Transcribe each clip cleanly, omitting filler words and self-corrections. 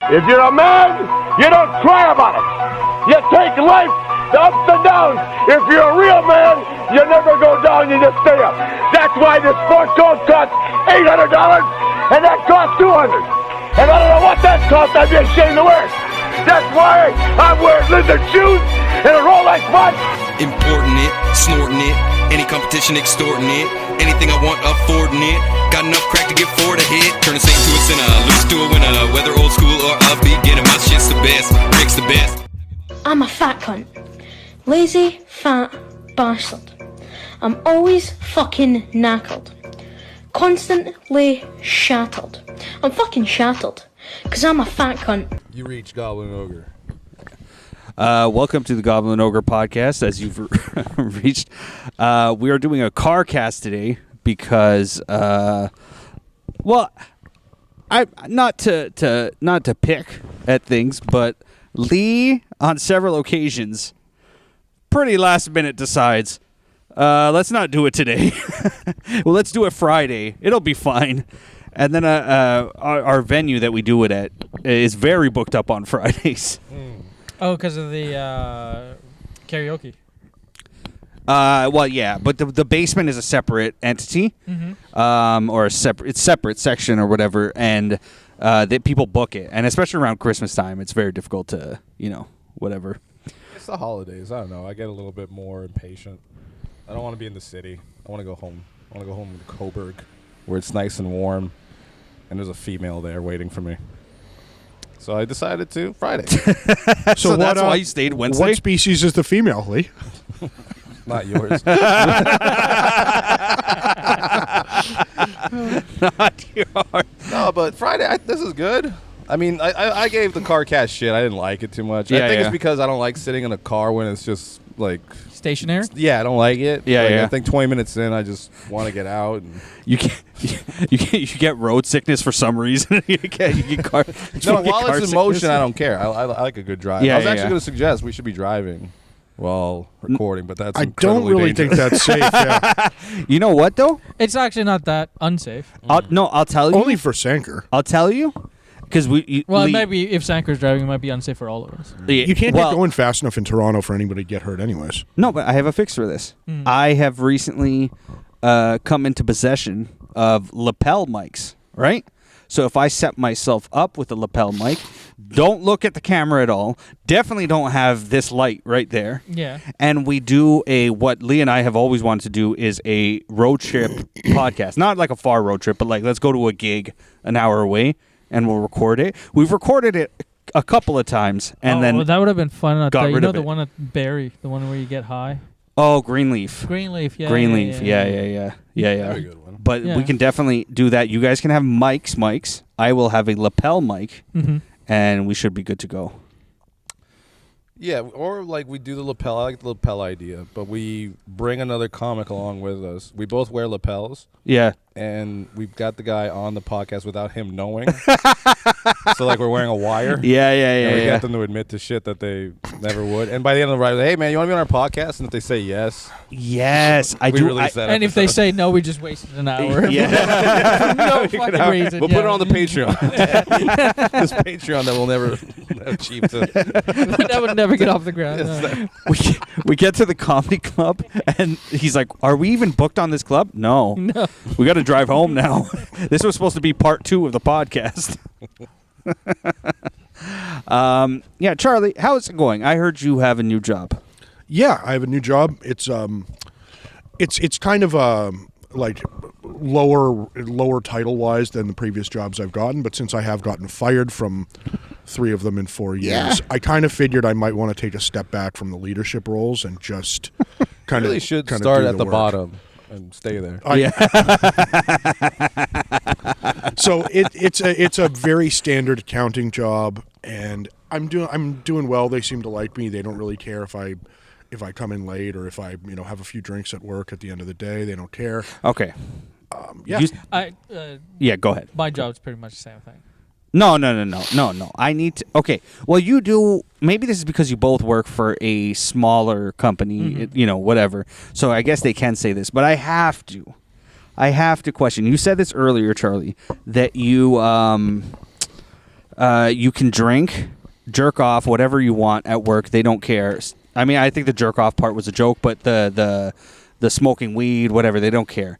If you're a man, you don't cry about it. You take life, the ups and downs. If you're a real man, you never go down, you just stay up. That's why this sport coat costs $800 and that costs $200. And I don't know what that costs, I'd be ashamed to wear it. That's why I'm wearing lizard shoes and a Rolex watch. Importing it, snorting it, any competition extorting it, anything I want affording it, got enough crack to get four to hit, turn a saint to a sinner, lose to a winner, whether old school or a beginner, my shit's the best, Rick's the best. I'm a fat cunt. Lazy, fat bastard. I'm always fucking knackered. Constantly shattered. I'm fucking shattered. Cause I'm a fat cunt. You reach Goblin Ogre. Welcome to the Goblin Ogre podcast. As you've reached, we are doing a carcast today because, well, I not to pick at things, but Lee on several occasions, pretty last minute decides, let's not do it today. Well, let's do it Friday. It'll be fine. And then our venue that we do it at is very booked up on Fridays. Oh, because of the karaoke. Well, yeah, but the basement is a separate entity, or it's separate section or whatever, and that people book it, and especially around Christmas time, it's very difficult to, whatever. It's the holidays. I don't know. I get a little bit more impatient. I don't want to be in the city. I want to go home. I want to go home to Coburg, where it's nice and warm, and there's a female there waiting for me. So I decided to Friday. So that's why you stayed Wednesday? What species is the female, Lee? Not yours. Not yours. No, but Friday, this is good. I mean, I gave the carcast shit. I didn't like it too much. I think it's because I don't like sitting in a car when it's just like stationary. Yeah, I don't like it. Yeah. I think 20 minutes in, I just want to get out. And you get road sickness for some reason. you get car. No, while it's in motion, I don't care. I like a good drive. Yeah, I was actually going to suggest we should be driving while recording, but that's I don't really dangerous. think that's safe. Yeah. You know what though? It's actually not that unsafe. I'll tell you. Only for Sanker. I'll tell you. Because it might be, if Sanker's driving, it might be unsafe for all of us. You can't get going fast enough in Toronto for anybody to get hurt anyways. No, but I have a fix for this. I have recently come into possession of lapel mics, right? So if I set myself up with a lapel mic, don't look at the camera at all. Definitely don't have this light right there. Yeah. And we do what Lee and I have always wanted to do is a road trip podcast. Not like a far road trip, but like let's go to a gig an hour away. And we'll record it. We've recorded it a couple of times, and then that would have been fun. got rid of the it. one at Barrie, the one where you get high. Oh, Greenleaf. Greenleaf, yeah. Greenleaf, yeah. Very good one. But we can definitely do that. You guys can have mics. I will have a lapel mic, and we should be good to go. Yeah, or like we do the lapel. I like the lapel idea, but we bring another comic along with us. We both wear lapels. Yeah. And we've got the guy on the podcast without him knowing. So like we're wearing a wire. Yeah. And we get them to admit to shit that they never would. And by the end of the ride, hey man, you want to be on our podcast? And if they say yes, I do. Release that and if they say no, we just wasted an hour. Yeah. No fucking reason. We'll put it on the Patreon. This Patreon that we'll never achieve to. That would never get off the ground. No. We get to the comedy club, and he's like, "Are we even booked on this club?" No. We got to drive home now. This was supposed to be part 2 of the podcast. Yeah, Charlie, how is it going? I heard you have a new job. Yeah, I have a new job. It's kind of like lower title wise than the previous jobs I've gotten, but since I have gotten fired from 3 of them in 4 years, I kind of figured I might want to take a step back from the leadership roles and just kind of really should start at the bottom and stay there. So it's a very standard accounting job, and I'm doing well. They seem to like me. They don't really care if I come in late or if I have a few drinks at work at the end of the day. They don't care. Okay. Yeah. Go ahead. My job's pretty much the same thing. No. I need to. Okay. Well, you do. Maybe this is because you both work for a smaller company, whatever. So I guess they can say this, but I have to question. You said this earlier, Charlie, that you You can drink, jerk off, whatever you want at work. They don't care. I mean, I think the jerk off part was a joke, but the smoking weed, whatever, they don't care.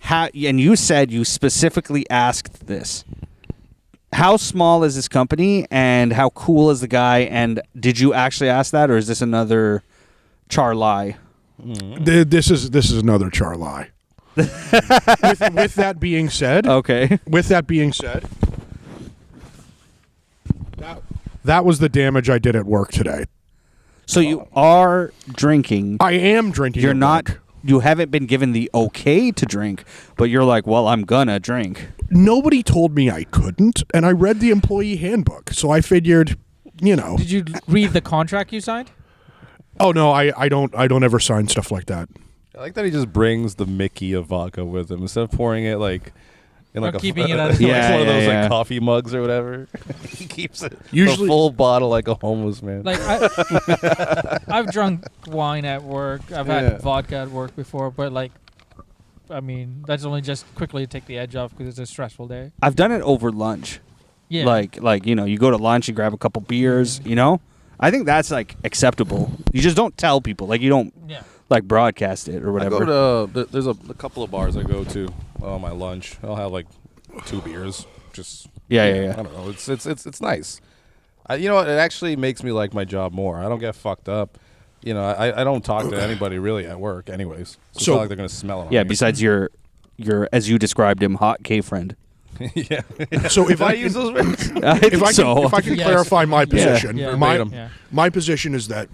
And you said you specifically asked this. How small is this company, and how cool is the guy? And did you actually ask that, or is this another Charlie? This is another Charlie. with that being said, Okay. With that being said, that was the damage I did at work today. So you are drinking. I am drinking. You're at not. work. You haven't been given the okay to drink, but you're like, well, I'm gonna drink. Nobody told me I couldn't, and I read the employee handbook, so I figured, Did you read the contract you signed? Oh no, I don't ever sign stuff like that. I like that he just brings the Mickey of vodka with him instead of pouring it like in like keeping it at Yeah, one of those yeah. like coffee mugs or whatever. He keeps it Usually- the full bottle like a homeless man. Like I've drunk wine at work. I've Yeah. had vodka at work before, but I mean, that's only just quickly to take the edge off because it's a stressful day. I've done it over lunch. Yeah. Like you go to lunch, you grab a couple beers. I think that's like acceptable. You just don't tell people. Like you don't Yeah. like broadcast it or I whatever. go to there's a couple of bars I go to on my lunch. I'll have like 2 beers. Just Yeah. I don't know. It's nice. You know what? It actually makes me like my job more. I don't get fucked up. I don't talk to anybody really at work, anyways. So it's So- not like they're gonna smell it. On Yeah. me. Besides your as you described him, hot K friend. yeah. So if Did I I use can, those words? if I can Yes. clarify my position, Yeah. my Yeah. my position is that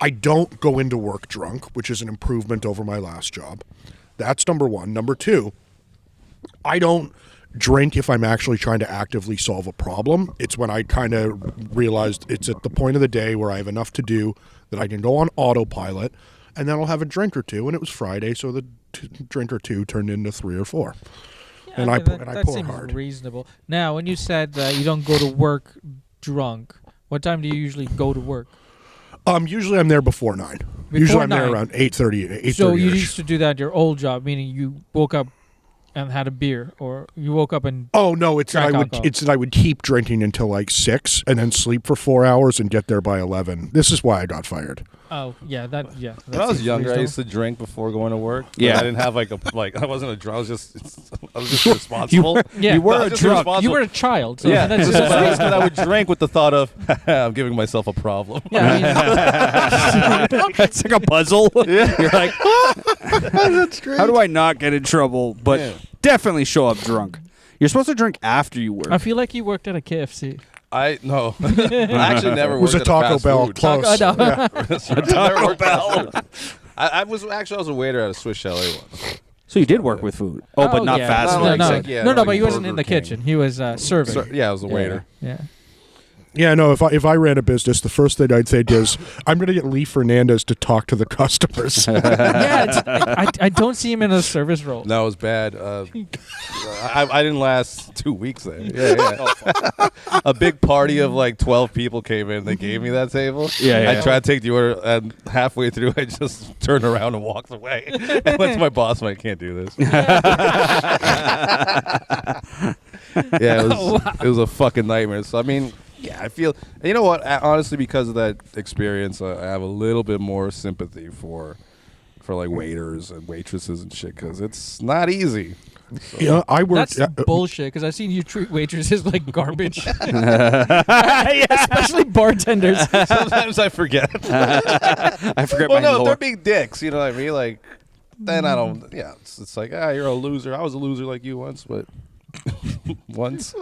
I don't go into work drunk, which is an improvement over my last job. That's number one. Number two, I don't drink if I'm actually trying to actively solve a problem. It's when I kind of realized it's at the point of the day where I have enough to do that I can go on autopilot, and then I'll have a drink or two. And it was Friday, so the drink or two turned into 3 or 4. And I that pour seems hard. reasonable. Now, when you said you don't go to work drunk, what time do you usually go to work? Usually I'm there before 9. Before Usually I'm 9. there around 8:30. 8:30. So you used to do that at your old job, meaning you woke up and had a beer, or you woke up and Oh no! It's that Crack I would. alcohol. It's that I would keep drinking until like 6, and then sleep for 4 hours and get there by 11. This is why I got fired. when I When I was younger, I used to drink before going to work. But Yeah. I didn't have I wasn't a drunk. I was just responsible. Yeah, You were I a was just drunk. responsible. you were a child. So Yeah, that's so just I would drink with the thought of I'm giving myself a problem. yeah. I mean, It's like a puzzle. You're like, That's great. how do I not get in trouble? But Yeah. definitely show up drunk. You're supposed to drink after you work. I feel like you worked at a KFC. I actually never It was a worked at Taco fast Bell food. close. Taco Taco Bell. I was a waiter at a Swiss Chalet once. So you did work with food. Oh, but not yeah. fast Not food. No, like no, like, yeah, no, like but he wasn't in Burger the King. kitchen. He was serving. So, yeah, I was a waiter. Yeah. Yeah, no. If I ran a business, the first thing I'd say is I'm going to get Lee Fernandez to talk to the customers. I don't see him in a service role. No, it was bad. I didn't last 2 weeks there. Yeah. A big party of like 12 people came in. They gave me that table. Yeah. I tried to take the order, and halfway through, I just turned around and walked away. I went to my boss, and I can't do this. Yeah, it was a fucking nightmare. So I mean, yeah, I feel. You know what? Honestly, because of that experience, I have a little bit more sympathy for like waiters and waitresses and shit, because it's not easy. So, Yeah, I worked. That's bullshit, because I've seen you treat waitresses like garbage. Especially bartenders. sometimes I forget. I forget Well, my no, lore. they're big dicks. You know what I mean? Like, then I don't. Yeah, it's like, you're a loser. I was a loser like you once, but once.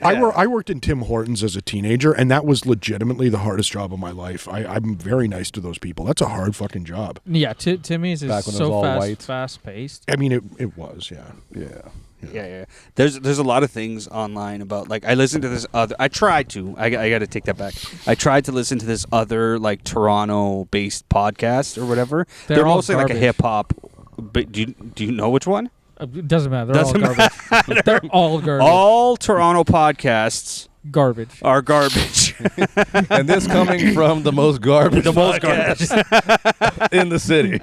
I worked in Tim Hortons as a teenager, and that was legitimately the hardest job of my life. I'm very nice to those people. That's a hard fucking job. Yeah, Timmy's is Back when it was so all white. fast paced. I mean, it was, yeah. Yeah. Yeah. There's a lot of things online about, like, I listened to this other. I tried to. I got to take that back. I tried to listen to this other like Toronto-based podcast or whatever. They're all mostly like a garbage. hip hop. But do you know which one? It doesn't matter. They're Doesn't all garbage. They're all garbage. All Toronto podcasts garbage. are garbage. And this coming from the most garbage, The most podcast in the city.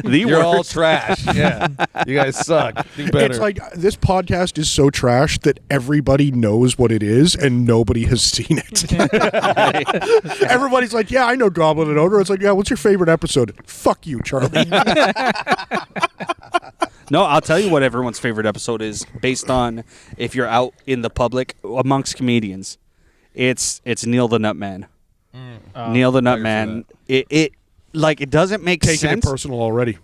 You're all trash. Yeah, you guys suck. Do better. It's like this podcast is so trash that everybody knows what it is and nobody has seen it. Everybody's like, yeah, I know Goblin and Ogre. It's like, yeah, what's your favorite episode? Fuck you, Charlie. No, I'll tell you what everyone's favorite episode is based on if you're out in the public amongst comedians. It's Neil the Nutman. Neil the Nutman. It doesn't make Taking sense. it personal already.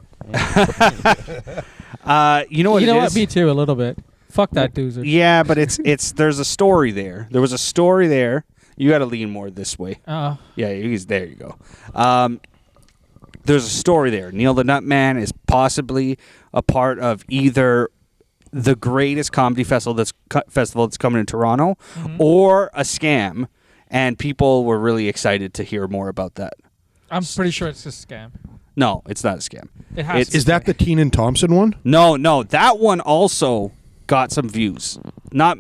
You know what? You know it what? is? Me too, a little bit. Fuck that doozer. Yeah, but it's there's a story there. There was a story there. You got to lean more this way. Oh. Yeah, there you go. There's a story there. Neil the Nutman is possibly a part of either the greatest comedy festival that's coming in Toronto, or a scam, and people were really excited to hear more about that. I'm pretty sure it's a scam. No, it's not a scam. It has to Is that the Keenan Thompson one? No, that one also got some views. Not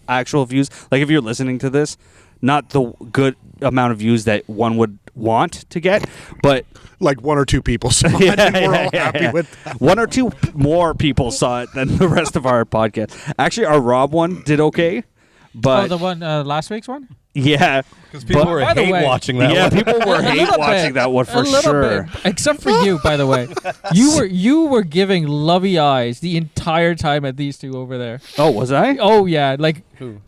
actual views. Like if you're listening to this, not the good amount of views that one would want to get, but Like 1 or 2 people saw it, and we're all happy with that. 1 or 2 more people saw it than the rest of our podcast. Actually, our Rob one did okay, but the one last week's one? yeah, Because people were By the hate way- watching that. yeah, one. people were hate little watching bit. that one for A little sure. bit. Except for you, by the way. You were giving lovey eyes the entire time at these two over there. Oh, was I? Oh yeah, like Who?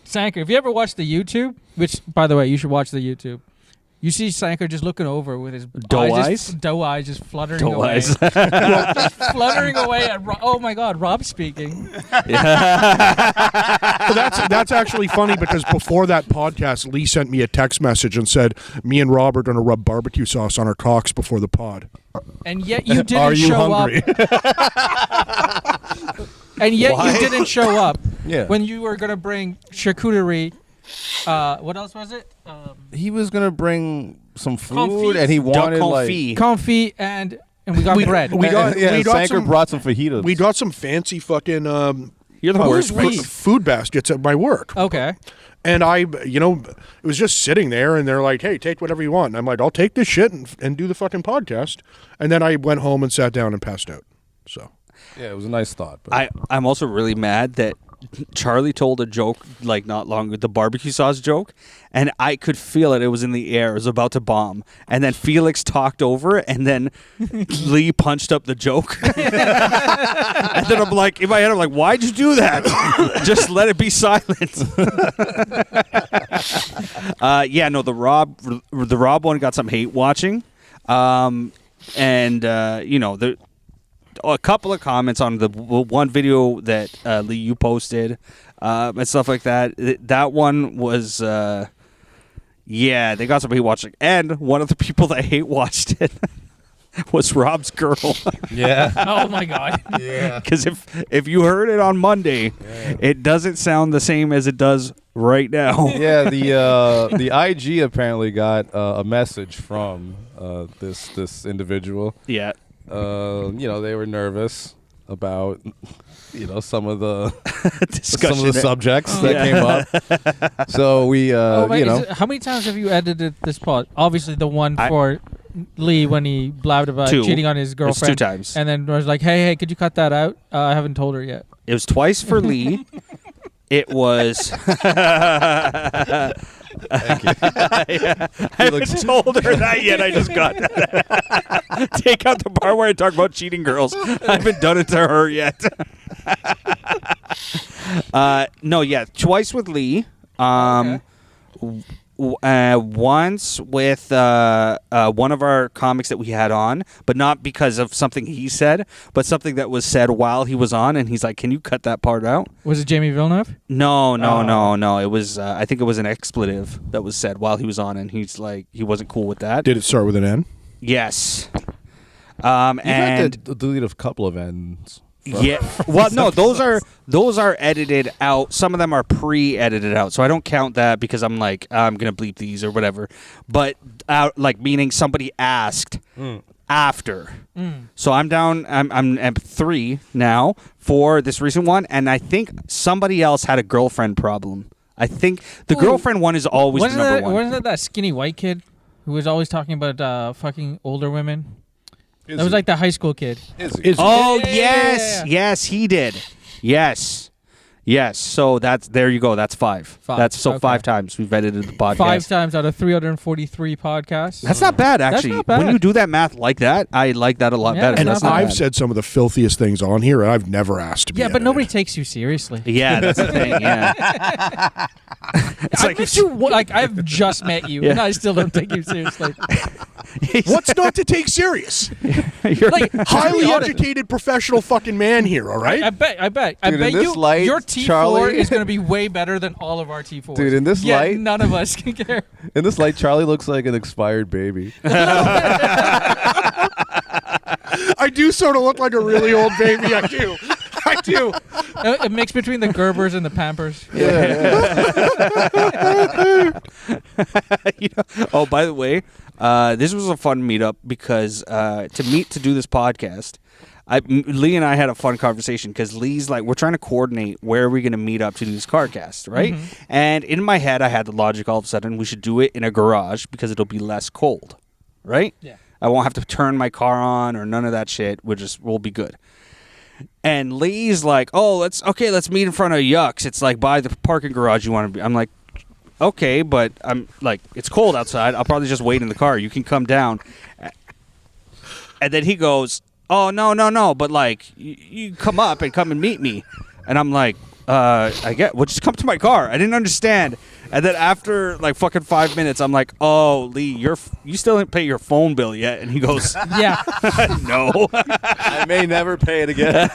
Sanker. If you ever watch the YouTube, which by the way, you should watch the YouTube. You see Sanker just looking over with his Doe eyes? doe eyes just fluttering Doe away. eyes. Just fluttering away at oh my God, Rob's speaking. But that's actually funny because before that podcast, Lee sent me a text message and said, me and Rob are going to rub barbecue sauce on our cocks before the pod. And yet you didn't Are you show hungry? up. And yet Why? you didn't show up Yeah. when you were going to bring charcuterie. What else was it? He was gonna bring some food, Confit. and he Duck wanted confit. Confit and we got bread. we got- we got some- brought some fajitas. We got some fancy fucking You're the worst. food baskets at my work. Okay. And it was just sitting there, and they're like, hey, take whatever you want. And I'm like, I'll take this shit and do the fucking podcast. And then I went home and sat down and passed out. So Yeah, it was a nice thought. But I'm also really mad that Charlie told a joke like not long the barbecue sauce joke, and I could feel it. It was in the air. It was about to bomb, and then Felix talked over it, and then Lee punched up the joke. And then I'm like, in my head, I'm like, why'd you do that? Just let it be silent. The Rob one got some hate watching, there. A couple of comments on the one video that Lee, you posted and stuff like that. That one was, they got some hate watching. And one of the people that hate watched it was Rob's girl. yeah, Oh my God. yeah. Because if you heard it on Monday, it doesn't sound the same as it does right now. Yeah, the IG apparently got a message from this individual. Yeah. They were nervous about some of the Discussion. subjects that Yeah. came up. So we How many times have you edited this pod? Obviously, the one for Lee when he blabbed about 2. cheating on his girlfriend. It's 2 times. And then was like, hey, could you cut that out? I haven't told her yet. It was twice for Lee. It was. I haven't told her that yet. I just got that. Take out the part where I talk about cheating girls. I haven't done it to her yet. Twice with Lee. Once with one of our comics that we had on, but not because of something he said, but something that was said while he was on, and he's like, "Can you cut that part out?" Was it Jamie Villeneuve? No. It was. I think it was an expletive that was said while he was on, and he's like, he wasn't cool with that. did it start with an N? Yes. you had And to delete a couple of ends. yeah, well, no, those are edited out. Some of them are pre-edited out, so I don't count that because I'm like, I'm gonna bleep these or whatever. But meaning somebody asked after. So I'm down. I'm at 3 now for this recent one, and I think somebody else had a girlfriend problem. I think the girlfriend one is always the number one. Wasn't that skinny white kid who was always talking about fucking older women? Is That was he? like the high school kid. Oh Yeah. yes, he did. Yes. So there you go. That's 5. Five. So 5 times we've edited the podcast. 5 times out of 343 podcasts. That's not bad, actually. not bad. When you do that math like that, I like that a lot Yeah, better. it's And That's not not I've bad. said some of the filthiest things on here, and I've never asked to be Yeah, but edited. nobody takes you seriously. Yeah, that's the thing. Yeah. It's like I've just met you, and I still don't take you seriously. What's not to take serious? You're Like Highly be honest. educated professional fucking man here, all right? I bet Dude, in this you light, your T4 Charlie- is going to be way better than all of our T4s. Dude, in this Yet light- none of us can care. In this light, Charlie looks like an expired baby. I do sort of look like a really old baby. I do. A mix between the Gerbers and the Pampers. Oh, by the way, this was a fun meetup because to do this podcast, Lee and I had a fun conversation because Lee's like, we're trying to coordinate where are we going to meet up to do this carcast, right? And in my head, I had the logic all of a sudden we should do it in a garage because it'll be less cold, right? Yeah. I won't have to turn my car on or none of that shit. We'll be good. And Lee's like, oh, let's meet in front of Yucks. It's like by the parking garage you want to be. I'm like, okay, but I'm like, it's cold outside. I'll probably just wait in the car. You can come down. And then he goes, oh, no. But like, you come up and come and meet me. And I'm like, well, just come to my car. I didn't understand. And then after like fucking 5 minutes, I'm like, oh, Lee, you still didn't pay your phone bill yet. And he goes, Yeah. no. I may never pay it again.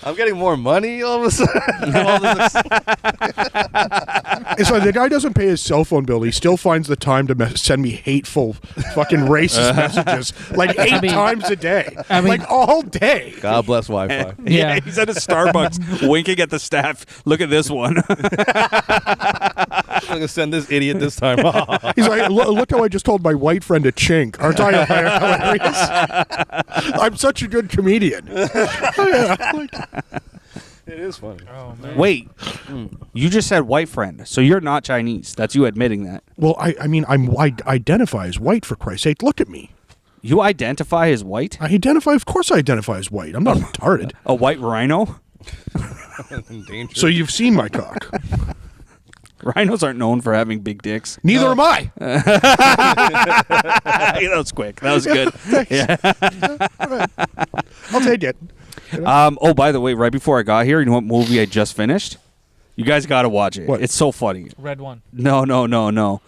I'm getting more money all of a sudden. All this It's like the guy doesn't pay his cell phone bill. He still finds the time to send me hateful, fucking racist messages like 8 times a day, like all day. God bless Wi-Fi. Yeah. He's at a Starbucks winking at the staff. Look at this one. I'm gonna send this idiot this time. He's like, look how I just told my white friend a chink. Aren't I hilarious? I'm such a good comedian. It is funny. Oh, man. Wait, you just said white friend, so you're not Chinese. That's you admitting that. Well, I mean, I identify as white, for Christ's sake. Look at me. You identify as white? Of course I identify as white. I'm not retarded. A white rhino? So you've seen my cock. Rhinos aren't known for having big dicks. Neither am I. That was quick. That was good. Yeah. I'll take it. Oh, by the way, right before I got here, you know what movie I just finished? You guys got to watch it. What? It's so funny. Red one. No.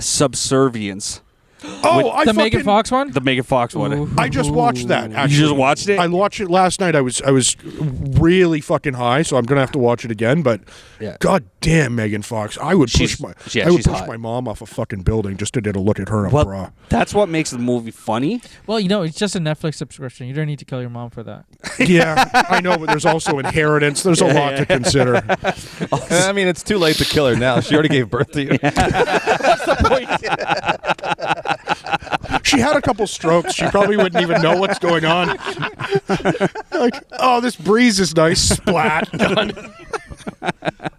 Subservience. Oh, I The fucking, Megan Fox one? The Megan Fox one. Ooh. I just watched that. Actually. You just watched it? I watched it last night. I was really fucking high, so I'm gonna have to watch it again. But Yeah. god damn, Megan Fox, I would She's- push yeah, I would she's push hot. my mom off a fucking building just to get a look at her in a Well, bra. that's what makes the movie funny. Well, it's just a Netflix subscription. You don't need to kill your mom for that. Yeah, I know, but there's also inheritance. There's a lot to consider. I mean, it's too late to kill her now. She already gave birth to you. She had a couple strokes. She probably wouldn't even know what's going on. Like, oh, this breeze is nice. Splat. Done.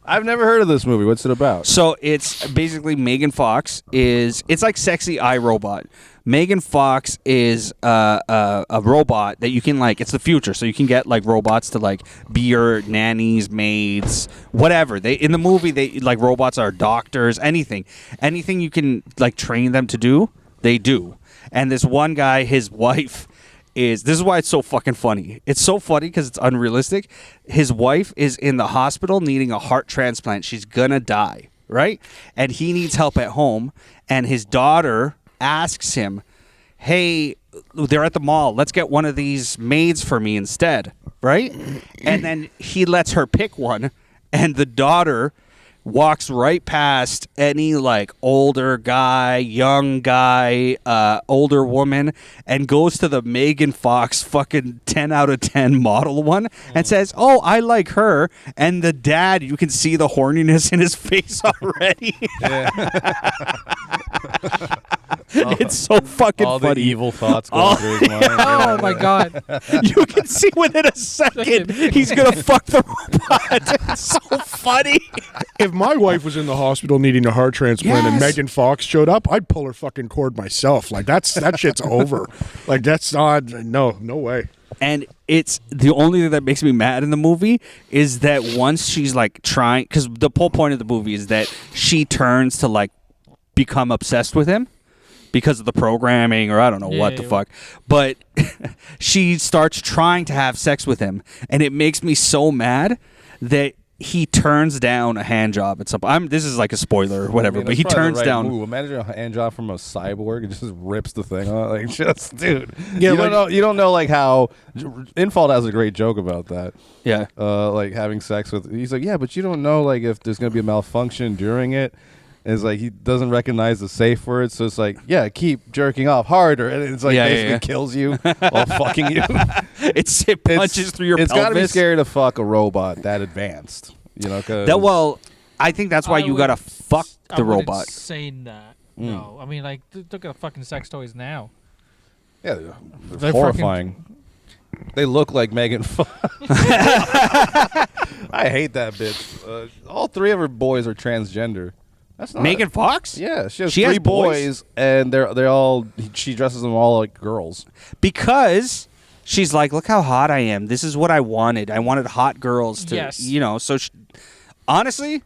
I've never heard of this movie. What's it about? So it's basically Megan Fox it's like sexy iRobot. Megan Fox is a robot that you can it's the future, so you can get like robots to like be your nannies, maids, whatever. In the movie they like robots are doctors, anything you can like train them to do, they do. And this one guy, his wife this is why it's so fucking funny. It's so funny because it's unrealistic. His wife is in the hospital needing a heart transplant. She's gonna die, right? And he needs help at home. And his daughter asks him, hey, they're at the mall. Let's get one of these maids for me instead, right? And then he lets her pick one. And the daughter walks right past any like older guy, young guy, older woman, and goes to the Megan Fox fucking 10 out of 10 model one and says, oh, I like her. And the dad, you can see the horniness in his face already. It's so fucking all funny. the evil thoughts going through his mind. Oh my god. You can see within a second he's gonna fuck the robot. It's so funny. If my wife was in the hospital needing a heart transplant and Yes. Megan Fox showed up, I'd pull her fucking cord myself. Like that shit's over. Like that's not no way. And it's the only thing that makes me mad in the movie is that once she's like trying, because the whole point of the movie is that she turns to like become obsessed with him because of the programming or I don't know what the fuck. But she starts trying to have sex with him, and it makes me so mad that he turns down a hand job at some point. This is like a spoiler or whatever, but he turns down. Move. Imagine a hand job from a cyborg. It just rips the thing off. Like, just, dude. Yeah, You don't know like how. Infault has a great joke about that. Yeah. Like having sex with. He's like, yeah, but you don't know like if there's gonna be a malfunction during it. And it's like he doesn't recognize the safe word, so it's like, yeah, keep jerking off harder, and it's like basically kills you while fucking you. It punches through your It's pelvis. gotta be scary to fuck a robot that advanced. You know, cause I think that's why you gotta fuck the robot. Saying that. No, I mean like look at fucking sex toys now. yeah, They're they're horrifying. They look like Megan Fox. I hate that bitch. All three of her boys are transgender. That's not Megan Fox? Yeah, she has She three has boys? and they're all. She dresses them all like girls. Because she's like, look how hot I am. This is what I wanted. I wanted hot girls to, Yes. So honestly,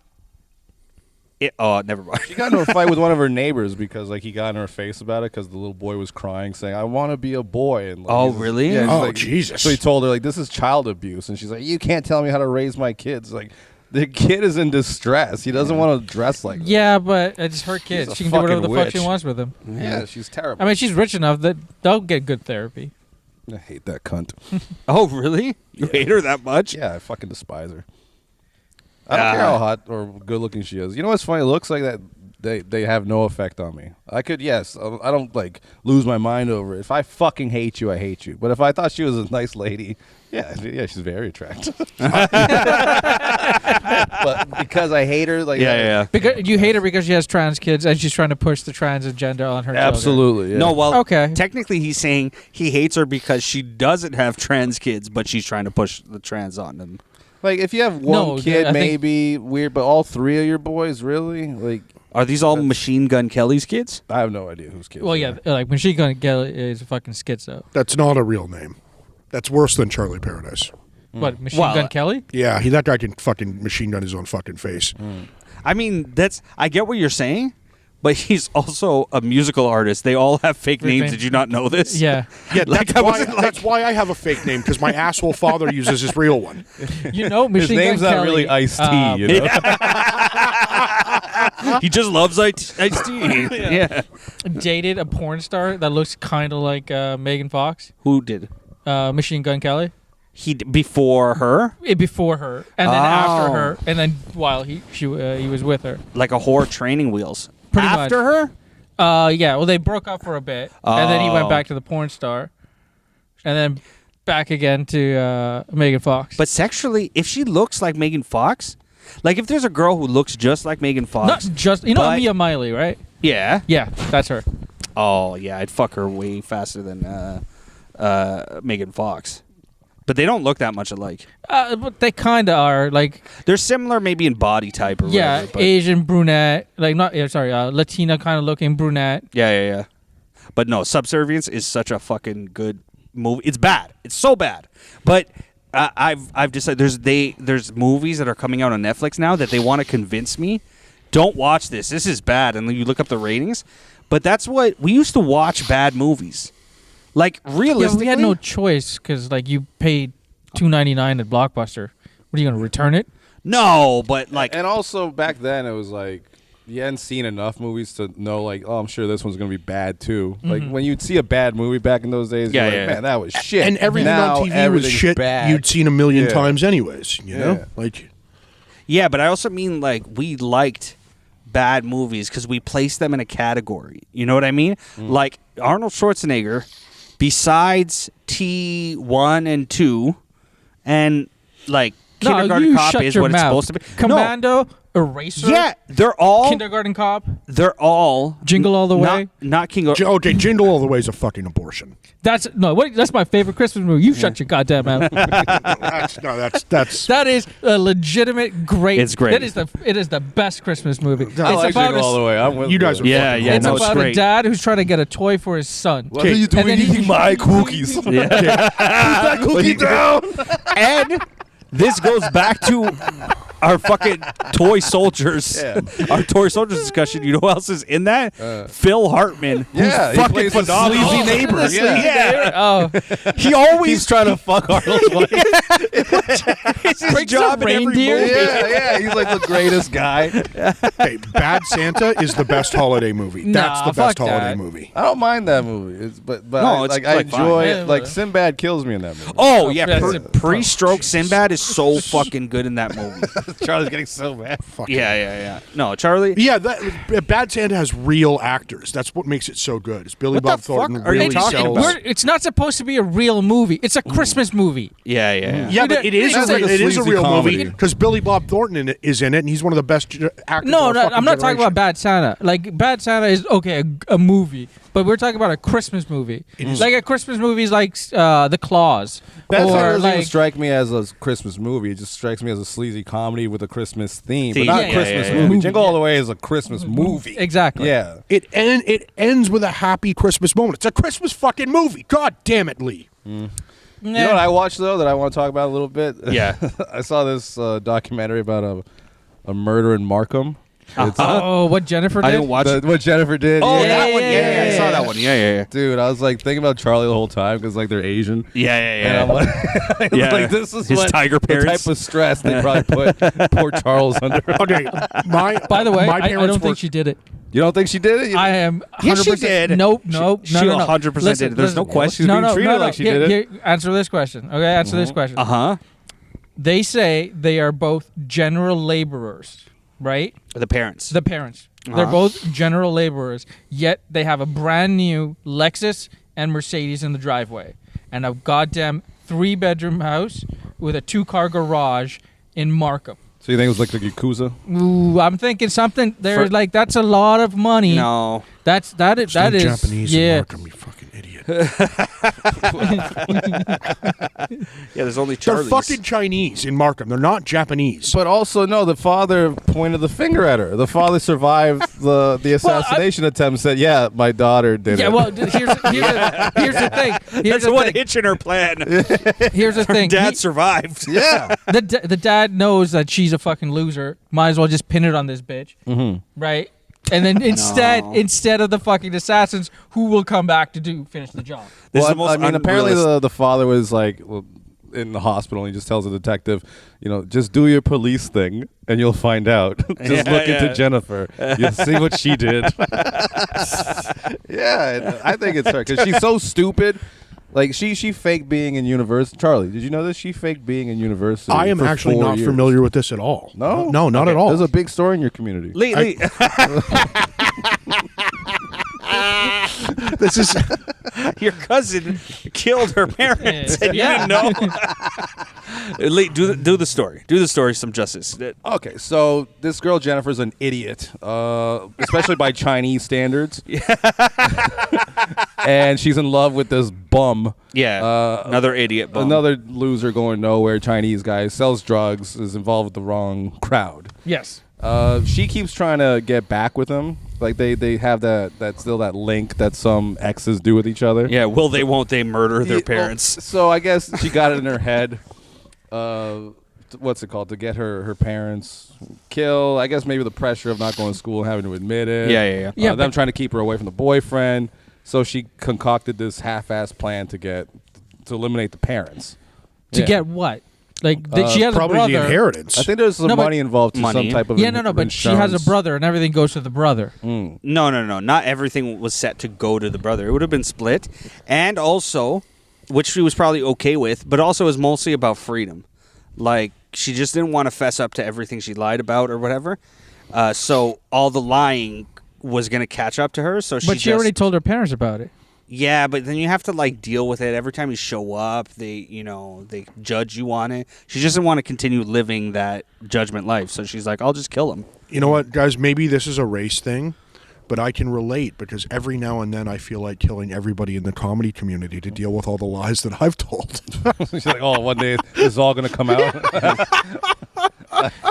never mind. She got into a fight with one of her neighbors because like he got in her face about it because the little boy was crying saying, "I want to be a boy." And like, Oh, really? Yeah, he's Oh, like- Jesus. So he told her like, "This is child abuse," and she's like, "You can't tell me how to raise my kids." Like, the kid is in distress. He doesn't want to dress like that. Yeah, but it's her kid. She's a She can do whatever the fucking fuck she witch. wants with him. Yeah, she's terrible. I mean, she's rich enough that they'll get good therapy. I hate that cunt. Oh, really? You hate her that much? Yeah, I fucking despise her. I don't care how hot or good looking she is. You know what's funny? It looks like that they have no effect on me. I could, yes, I don't like lose my mind over it. If I fucking hate you, I hate you. But if I thought she was a nice lady, yeah, she's very attractive. But because I hate her, like Because you hate her because she has trans kids and she's trying to push the trans agenda on her. absolutely. Yeah. No, well, Okay. technically he's saying he hates her because she doesn't have trans kids, but she's trying to push the trans on them. Like if you have one No, kid, I think- maybe weird, but all three of your boys, really? Like Are these all Machine Gun Kelly's kids? I have no idea whose kids. Well, they yeah, are. like Machine Gun Kelly is a fucking schizo. That's not a real name. That's worse than Charlie Paradise. What, Machine Well, Gun Kelly? Yeah, that guy can fucking machine gun his own fucking face. I mean, I get what you're saying, but he's also a musical artist. They all have fake Fake names. name. Did you not know this? Yeah. Yeah, Like, that's, I why, wasn't like- that's why I have a fake name, because my asshole father uses his real one. You know, His Machine name's Gun not Kelly, really Ice-T, you know? He just loves Ice-T. Yeah. dated a porn star that looks kind of like Megan Fox. Who did? Machine Gun Kelly. Before her? Before her, and then after her, and then while he was with her. Like a whore training wheels. Pretty After her? Yeah, well, they broke up for a bit, and then he went Oh. back to the porn star, and then back again to Megan Fox. But sexually, if she looks like Megan Fox, like if there's a girl who looks just like Megan Fox. not just but- Mia Miley, right? Yeah. Yeah, that's her. Oh, yeah, I'd fuck her way faster than Megan Fox. But they don't look that much alike. But they kind of are like They're similar maybe in body type or yeah, whatever. But Asian brunette, like not Latina kind of looking brunette. yeah. But no, Subservience is such a fucking good movie. It's bad. It's so bad. But I've decided there's movies that are coming out on Netflix now that they want to convince me, don't watch this. This is bad. And then you look up the ratings. But that's what we used to watch bad movies. Like Yeah, realistically, we had no choice because like you paid $2.99 at Blockbuster. What are you gonna return it? No, but like And also back then it was like you hadn't seen enough movies to know like, oh, I'm sure this one's gonna be bad too. Like when you'd see a bad movie back in those days, you're like, man, that was shit. And everything Now on TV was everything's shit bad. you'd seen a million Yeah. times anyways, you know? Yeah. Like, yeah, but I also mean like we liked bad movies because we placed them in a category. You know what I mean? Like Arnold Schwarzenegger, besides T1 and 2, and like Kindergarten Cop shut is your what mouth. it's supposed to be. Commando, Eraser. Yeah, they're all Kindergarten Cop. They're all Jingle All the Way. Not King. Okay, Jingle All the Way is a fucking abortion. That's my favorite Christmas movie. You shut your goddamn mouth. That's That is a legitimate great. It's great. It is the best Christmas movie. I It's like about Jingle All the Way. I'm with you guys are Yeah, fucking yeah, It's no, it's about a great. dad who's trying to get a toy for his son. What are you And then doing eating my cookies? Put that cookie down. And this goes back to our fucking toy soldiers. Yeah. Our toy soldiers discussion. You know who else is in that? Phil Hartman. Yeah, who's he fucking plays the phenomenal. sleazy neighbor. Yeah. Oh, He always He's trying to fuck Arnold's wife. it's his Breaks a job in every reindeer. movie. Yeah. He's like the greatest guy. Hey, Bad Santa is the best holiday movie. That's Nah, the best fuck holiday that. movie. I don't mind that movie. No, it's I like fine. enjoy Yeah, it. Like but- Sinbad kills me in that movie. Oh yeah, Yeah, it's- pre-stroke Sinbad is so fucking good in that movie. Charlie's getting so mad. Yeah. No, Charlie. Yeah, Bad Santa has real actors. That's what makes it so good. It's Billy What the Bob fuck Thornton are you really talking sells. about? It's not supposed to be a real movie. It's a Christmas movie. Yeah. Yeah, but it is That's like a it is a sleazy real comedy. movie because Billy Bob Thornton is in it, and he's one of the best actors. No, of our fucking I'm not talking generation. about Bad Santa. Like Bad Santa is okay, a movie, but we're talking about a Christmas movie. Like a Christmas movie is like The Claus, Bad Santa or doesn't even like strike me as a Christmas movie. It just strikes me as a sleazy comedy with a Christmas theme, but Theme. not Yeah, a Christmas yeah. movie. Movie, Jingle All the yeah. Way is a Christmas movie. exactly. Yeah. It ends with a happy Christmas moment. It's a Christmas fucking movie. God damn it, Lee. You know what I watched though that I want to talk about a little bit? Yeah. I saw this documentary about a murder in Markham. It's, Oh, what Jennifer did? I didn't watch it. what Jennifer did. Oh, yeah. that one. yeah, Yeah, I saw yeah. that one. Yeah. Dude, I was like thinking about Charlie the whole time because like they're Asian. Yeah. And I'm like, Yeah. like this is His what tiger the parents. type of stress they probably put poor Charles under. Okay, By the way, my I parents don't think were- she did it. You don't think she did it? I am 100%. Yes, she did. Nope. She No. 100% did it. There's no question. She's being treated like she did it. Answer this question. Okay, answer this question. They say they are both general laborers, right? The parents. The parents. They're both general laborers, yet they have a brand new Lexus and Mercedes in the driveway and a goddamn 3-bedroom house with a 2-car garage in Markham. So you think it was like the Yakuza? Ooh, I'm thinking something there's like that's a lot of money. No. That is Japanese in yeah. Markham, you fucking idiot. Yeah, there's only They're Charlie's. fucking Chinese in Markham. They're not Japanese. But also, no, the father pointed the finger at her. The father survived the assassination attempt and said, yeah, my daughter did Yeah, it. well, here's the thing. Here's That's the one thing. hitch in her plan. Here's the thing. Dad survived. yeah. The dad knows that she's a fucking loser. Might as well just pin it on this bitch, right? And then instead of the fucking assassins, who will come back to finish the job? This is Well, the most I mean, apparently unrealistic- the father was like in the hospital and he just tells the detective, just do your police thing and you'll find out. Just look into Jennifer. You'll see what she did. Yeah, and I think it's her because she's so stupid. Like she faked being in university. Charlie, did you know this? She faked being in university. I am for actually 4 not years. familiar with this at all. No, No, not at all. There's a big story in your community. Lee. This is Your cousin killed her parents, and you Yeah. didn't know. Lee, do the story. Do the story some justice. Okay, so this girl Jennifer's an idiot, especially by Chinese standards. And she's in love with this bum. Yeah, another idiot. Bum. Another loser going nowhere. Chinese guy sells drugs, is involved with the wrong crowd. Yes. She keeps trying to get back with him. Like they have that still that link that some exes do with each other. Yeah, will they? Won't they murder their Well, parents? so I guess she got it in her head. What's it called? To get her parents killed. I guess maybe the pressure of not going to school and having to admit it. Yeah. Yeah, Them but- trying to keep her away from the boyfriend. So she concocted this half-assed plan to eliminate the parents. To Yeah. get what? Like she has a probably brother. the inheritance. I think there's some No, but- money involved to Money. some type of Yeah, no, but she has a insurance. brother, and everything goes to the brother. No. Not everything was set to go to the brother. It would have been split, and also, which she was probably okay with, but also is mostly about freedom. Like she just didn't want to fess up to everything she lied about or whatever. So all the lying was going to catch up to her. So But she already told her parents about it. Yeah, but then you have to like deal with it every time you show up. They judge you on it. She doesn't want to continue living that judgment life, so she's like, I'll just kill him. You know what, guys? Maybe this is a race thing, but I can relate because every now and then I feel like killing everybody in the comedy community to deal with all the lies that I've told. She's like, oh, one day this is all going to come out.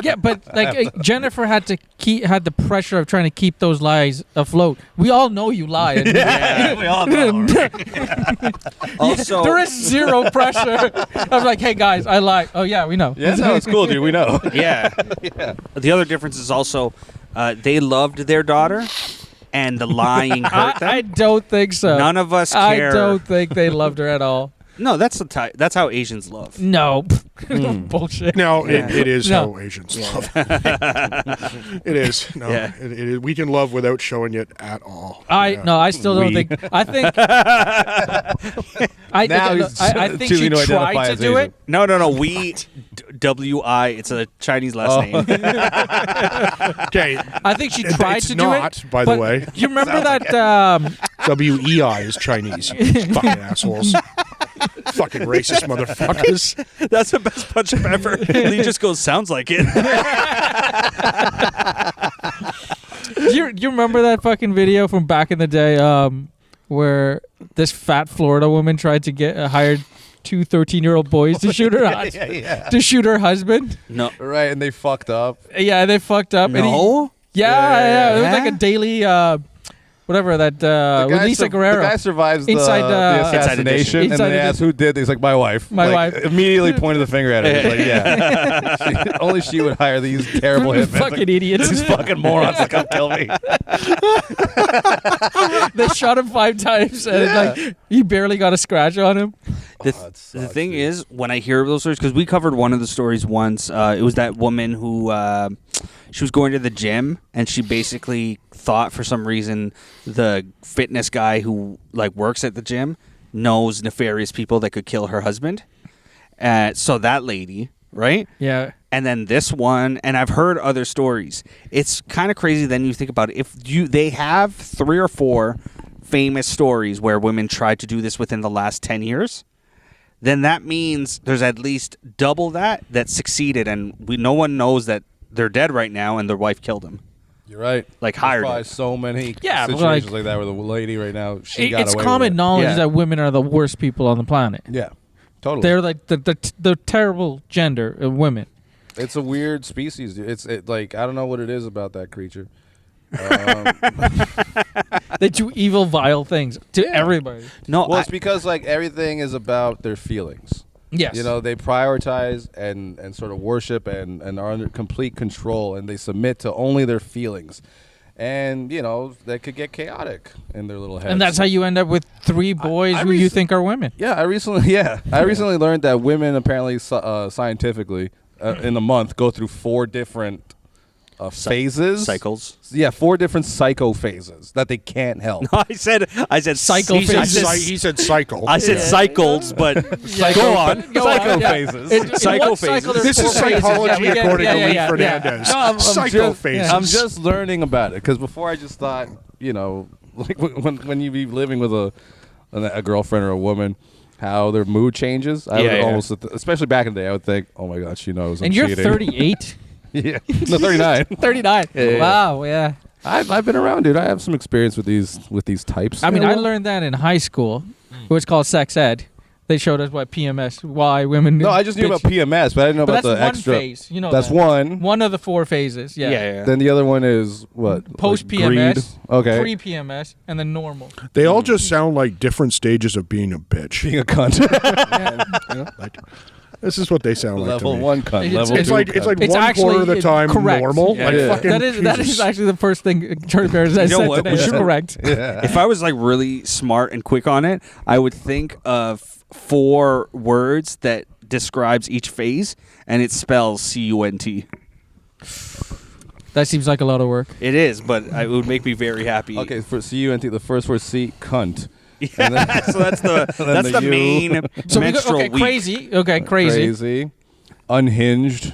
Yeah, but like Jennifer had the pressure of trying to keep those lies afloat. We all know you lie. We all know. Also, there is zero pressure. I was like, hey guys, I lied. Oh yeah, we know. Yeah, no, it's cool, dude. We know. yeah. The other difference is also they loved their daughter, and the lying hurt them. I don't think so. None of us care. I don't think they loved her at all. No, that's that's how Asians love. No. Bullshit. No, it is No. how Asians love. It is. No, Yeah. it is. We can love without showing it at all. I still don't think. I think. I think she choosing to identify tried to as do Asian. it. No. We W-I. It's a Chinese last name. Okay. I think she tried It's to not, do it. by the but way. You remember that? WEI is Chinese. You fucking assholes. Fucking racist motherfuckers. That's the best punch up ever. Lee just goes, sounds like it. You remember that fucking video from back in the day where this fat Florida woman tried to hired two 13-year-old boys to shoot her to shoot her husband? No. Right, and they fucked up. Yeah, they fucked up. And No? yeah. It was like a daily whatever that with Lisa Guerrero. The guy survives Inside, the assassination, and Inside they asked who did. He's like, my wife. My Like, wife. Immediately pointed the finger at her. He's like, yeah. Only she would hire these terrible hitmen. Fucking idiots. These fucking morons to come kill me. They shot him 5 times and like he barely got a scratch on him. The thing is, when I hear those stories, because we covered one of the stories once, it was that woman who she was going to the gym and she basically thought for some reason the fitness guy who like works at the gym knows nefarious people that could kill her husband. So that lady, right? Yeah. And then this one, and I've heard other stories. It's kind of crazy. Then you think about it. They have 3 or 4 famous stories where women tried to do this within the last 10 years. Then that means there's at least double that succeeded, and no one knows that they're dead right now, and their wife killed him. You're right. Like hired There's probably it. so many Yeah, but situations like that where the lady right now, she got It's away common with it. knowledge Yeah. that women are the worst people on the planet. Yeah, totally. They're like the terrible gender of women. It's a weird species, dude. It's like, I don't know what it is about that creature. They do evil, vile things to everybody. No, Well, it's because like everything is about their feelings. Yes. You know, they prioritize and sort of worship and are under complete control, and they submit to only their feelings. And, you know, that could get chaotic in their little heads. And that's how you end up with 3 boys who you think are women. Yeah, I recently learned that women apparently scientifically in a month go through 4 different phases. cycles. Yeah, 4 different psycho phases that they can't help. I said Psycho He said cycle. I said cycles, but go on. Psycho phases. Psycho one cycle, phases. there's This 4 is phases. psychology Yeah, we get- according to yeah, Lee yeah, Fernandez. yeah. No, Psycho phases. I'm just learning about it because before I just thought, you know, like when you be living with a girlfriend or a woman, how their mood changes. I would almost, especially back in the day, I would think, oh my god, she knows. I'm And you're cheating. 38? Yeah, no, 39. 39. Yeah. Wow, yeah. I've been around, dude. I have some experience with these types. I mean, I learned that in high school. It was called sex ed. They showed us why women. No, I just knew about PMS, but I didn't know But about that's the one extra. phase. You know That's that. one. One of the 4 phases. Yeah. Yeah. Then the other one is what? Post Like greed? PMS, Okay. pre PMS, and then normal. They all just sound like different stages of being a bitch. Being a cunt. You know, like, this is what they sound like Level to me. 1 cunt. It's- Level It's 2 like cunt. it's like It's 1/4 of the actually time correct. normal. Yeah. Like Yeah. fucking That is Jesus. actually the first thing Charlie Perez has You know said what? today. We It's should- correct. Yeah. If I was like really smart and quick on it, I would think of 4 words that describes each phase, and it spells CUNT. That seems like a lot of work. It is, but it would make me very happy. Okay, for CUNT, the first word C, cunt. Yeah, so that's the the U. main So we menstrual okay, week. crazy. Okay, crazy. Crazy. Unhinged.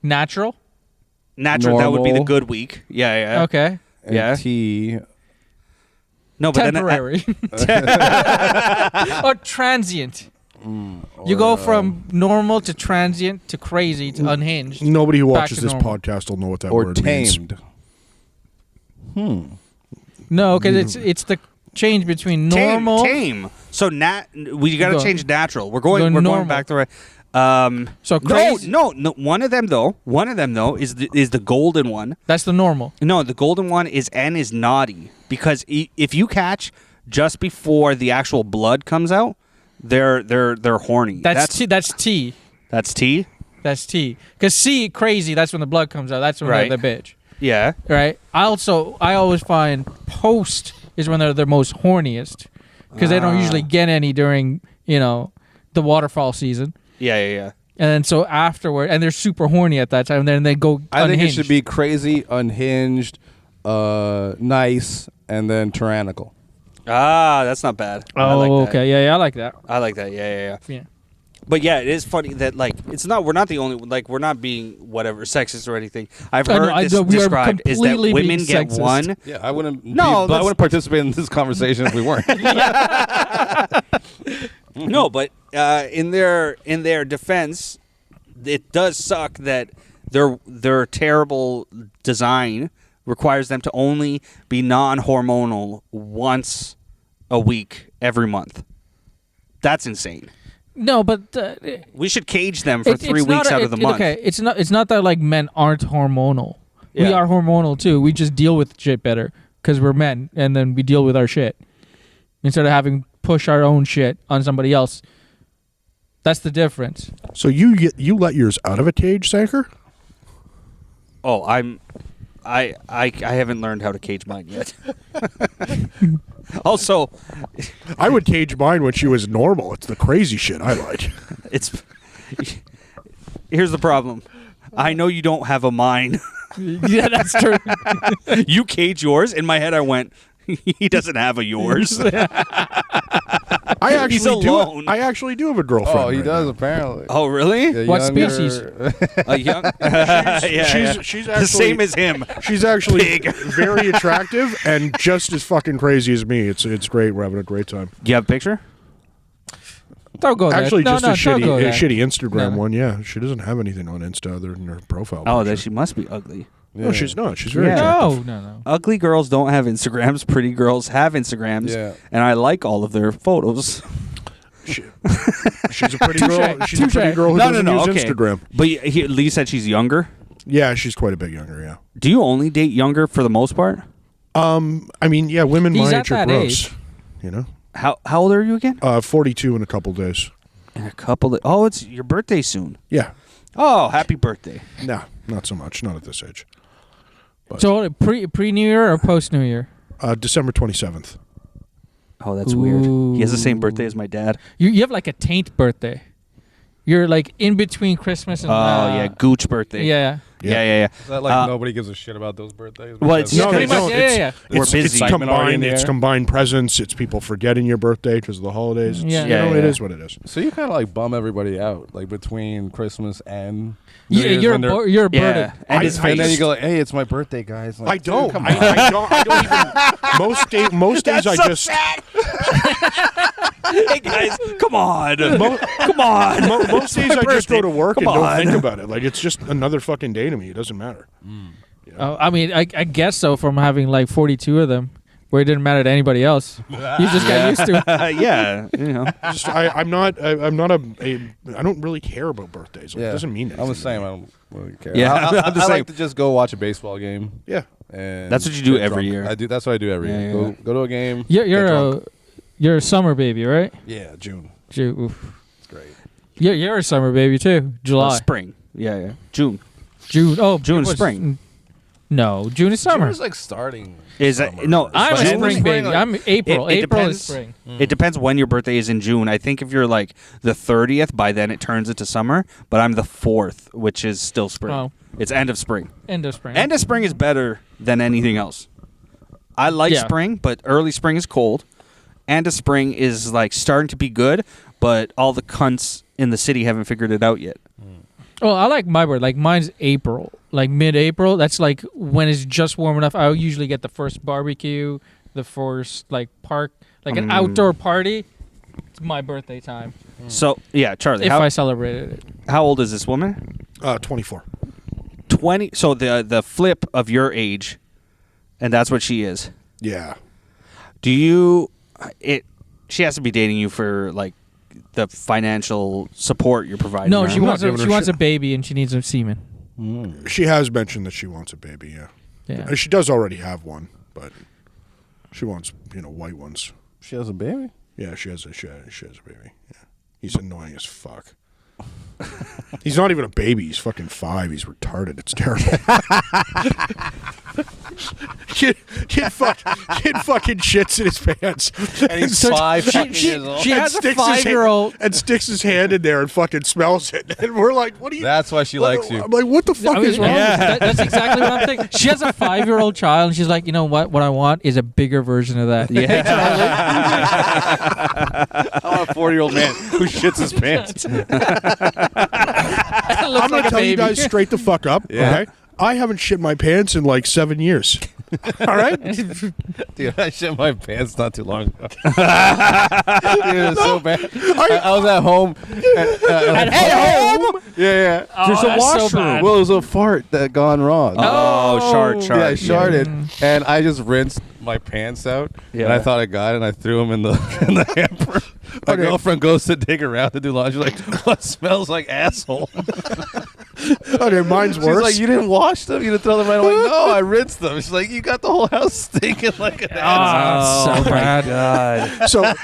Natural. Natural, that would be the Normal. good week. Yeah. Okay. And Yeah. T. No, but temporary. Or transient. You go from normal to transient to crazy to unhinged. Nobody who Back watches to this normal. podcast will know what that Or word means. tamed. No, because it's the change between normal. Tame. So we got to Go. change natural. We're Go going normal. back the right. So crazy. No. One of them though is the golden one. That's the normal. No, the golden one is naughty because if you catch just before the actual blood comes out, they're horny. That's T. That's T. That's T. That's T. Because C, crazy. That's when the blood comes out. That's when Right. they're the bitch. Yeah. Right. I always find post is when they're the most horniest because they don't usually get any during the waterfall season. Yeah. And then so afterward, and they're super horny at that time. And then they go. I think it unhinged. should be crazy, unhinged, nice, and then tyrannical. That's not bad. I Oh, like that. okay. Yeah, I like that. I like that. Yeah. Yeah. But yeah, it is funny that we're not the only we're not being whatever sexist or anything. I've I know, heard I this know, we are described is that completely women being get sexist. one. Yeah, I wouldn't. No, I wouldn't participate in this conversation if we weren't. No, but in their defense, it does suck that their terrible design requires them to only be non-hormonal once a week every month. That's insane. No, but We should cage them for 3 weeks out of the month. Okay, it's not that like men aren't hormonal. We Yeah. are hormonal too. We just deal with shit better because we're men, and then we deal with our shit instead of having push our own shit on somebody else. That's the difference. So you let yours out of a cage, Sanker? Oh, I haven't learned how to cage mine yet. Also, I would cage mine when she was normal. It's the crazy shit I like. here's the problem. I know you don't have a mind. Yeah, that's true. You cage yours. In my head, I went, he doesn't have a yours. I actually He's alone. do. I actually do have a girlfriend. Oh, he right does now. apparently. Oh, really? Yeah, What younger- species? A young. Yeah, She's the actually same as him. She's actually Pig. very attractive and just as fucking crazy as me. It's great. We're having a great time. You have a picture? Don't go there. Actually, no, just no, a don't go there. shitty Instagram No. one. Yeah, she doesn't have anything on Insta other than her profile. Oh, picture. then she must be ugly. No, she's not. She's very Yeah. attractive. No. Ugly girls don't have Instagrams. Pretty girls have Instagrams. Yeah. And I like all of their photos. She's a pretty girl. She's a Touche. pretty girl who doesn't use okay. Instagram. But Lee said she's younger. Yeah, she's quite a bit younger. Yeah. Do you only date younger for the most part? I mean, yeah, women He's my at age are that gross. age. You know, How old are you again? 42 in a couple days. In a couple of, oh, it's your birthday soon. Yeah. Oh, happy birthday. Nah, not so much. Not at this age. So pre New Year or post New Year? December 27th. Oh, that's weird. He has the same birthday as my dad. You have like a taint birthday. You're like in between Christmas and Oh, yeah, Gooch birthday. yeah. Yeah. Is that like nobody gives a shit about those birthdays? Well, it's- Because- No, pretty they much. don't. Yeah. We're It's busy. Already in combined. It's there. combined presents. It's people forgetting your birthday because of the holidays. Yeah. You Yeah, know, yeah. it is what it is. So you kind of like bum everybody out, like between Christmas and New Yeah, Year's you're when they're- you're a Yeah. burden. And his and then face. you go like, "Hey, it's my birthday, guys." Like, I dude, don't. come I on. don't even. Most days I just. Hey, guys, come on. Mo- Come on. most days I just go to work Come and don't on. think about it. Like it's just another fucking day to me. It doesn't matter. I mean, I guess so from having like 42 of them, where it didn't matter to anybody else. You just got used to it. Yeah, you know. Just, I'm not I don't really care about birthdays. Like, Yeah. It doesn't mean anything. I'm the to same. me. I don't really care. Yeah, I I'm the I same. like to just go watch a baseball game. Yeah. And That's what you do get every drunk. year. I do. That's what I do every Yeah, year. yeah. Go to a game. You're get drunk. you're a summer baby, right? Yeah, June. Oof. It's great. You're a summer baby too. July, Spring. Yeah. June. June. Oh, June is what's- spring. No, June is summer. June is like starting. Is that summer. no? I'm a June is spring baby. like- I'm April. It April depends. is spring. It depends when your birthday is in June. I think if you're like the 30th, by then it turns into summer. But I'm the 4th, which is still spring. Oh. It's end of spring. End of spring. End of spring is better than anything else. I like Yeah. spring, but early spring is cold. End of spring is like starting to be good, but all the cunts in the city haven't figured it out yet. Oh, I like my birthday. Like mine's April, like mid-April. That's like when it's just warm enough. I usually get the first barbecue, the first like park, like an outdoor party, it's my birthday time. So yeah, Charlie. If I celebrated it. How old is this woman? 24. 20. So the flip of your age, and that's what she is. Yeah. Do you? She has to be dating you for like the financial support you're providing. No, her. she wants a baby and she needs a semen. She has mentioned that she wants a baby. Yeah. Yeah. She does already have one, but she wants white ones. She has a baby? Yeah, she has a baby. Yeah. He's annoying as fuck. He's not even a baby. He's fucking 5. He's retarded. It's terrible. kid fucking shits in his pants. And he's 5 years old. She has a 5-year-old. And sticks his hand in there and fucking smells it. And we're like, what are you... That's why she likes you. I'm like, what the fuck is wrong with you? That's exactly what I'm thinking. She has a 5-year-old child, and she's like, you know what? What I want is a bigger version of that. Yeah. I want a 40-year-old man who shits his pants. I'm going to tell you guys straight the fuck up, okay? I haven't shit my pants in like 7 years. All right? Dude, I shit my pants not too long ago. Dude, it was so bad. I was at home. At home? Yeah. Oh, There's a that's so washroom. bad. Well, it was a fart that gone wrong. Oh, shard. Yeah, I sharted, and I just rinsed my pants out, and I thought I got it, and I threw them in the hamper. My girlfriend goes to dig around to do laundry. She's like, what smells like asshole? Okay, mine's She's worse. like, you didn't wash them? You didn't throw them right away? No, I rinsed them. She's like, you got the whole house stinking like an asshole. So bad. God. So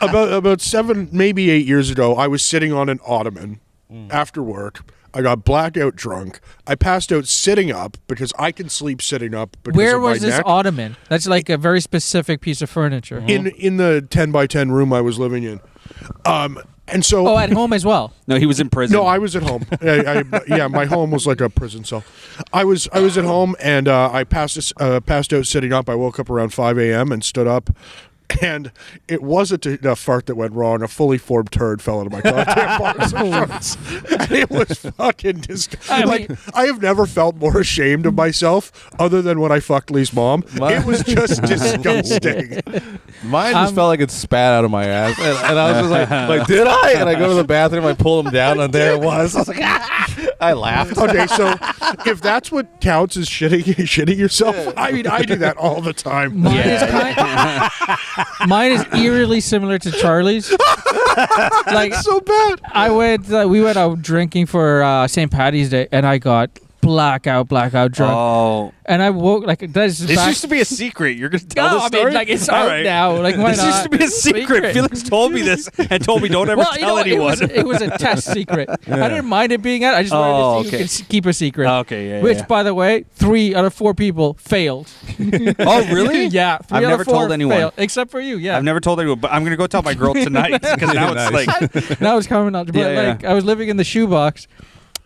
about 7, maybe 8 years ago, I was sitting on an ottoman after work. I got blackout drunk. I passed out sitting up because I can sleep sitting up. Because Where of my was this neck. ottoman? That's like a very specific piece of furniture. In the 10 by 10 room I was living in. And so Oh, at home as well. No, he was in prison. No, I was at home. Yeah, my home was like a prison cell. I was at home and I passed out sitting up. I woke up around 5 a.m. and stood up. And it wasn't a fart that went wrong. A fully formed turd fell out of my goddamn box of shorts. And it was fucking disgusting. I have never felt more ashamed of myself other than when I fucked Lee's mom. It was just disgusting. Mine just felt like it spat out of my ass. And I was just like, did I? And I go to the bathroom, I pull them down, and there it was. I was like, I laughed. Okay, so if that's what counts as shitting yourself, I mean, I do that all the time. Mine is eerily similar to Charlie's. Like so bad. We went out drinking for St. Patty's Day, and I got blackout drunk. Oh. And I woke like This used to be a secret. You're going to tell this story? like it's All out right. now. Like why This not? used to be a secret. Felix told me this and told me don't ever tell anyone. It was a test secret. I didn't mind it being out. I just wanted to see who could keep a secret. Okay, yeah. Which, by the way, 3 out of 4 people failed. Oh, really? Yeah. 3 I've out never of 4 told anyone. failed, except for you. Yeah. I've never told anyone, but I'm going to go tell my girl tonight because now it's like... Now it's coming out. But Yeah. I was living in the shoebox,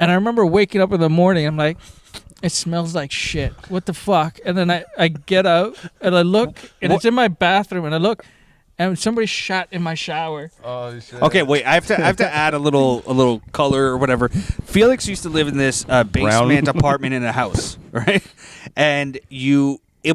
and I remember waking up in the morning. I'm like, it smells like shit. What the fuck? And then I get out and I look, and it's in my bathroom, and I look, and somebody shat in my shower. Oh, shit. Okay, wait. I have to add a little color or whatever. Felix used to live in this basement apartment in a house, right? And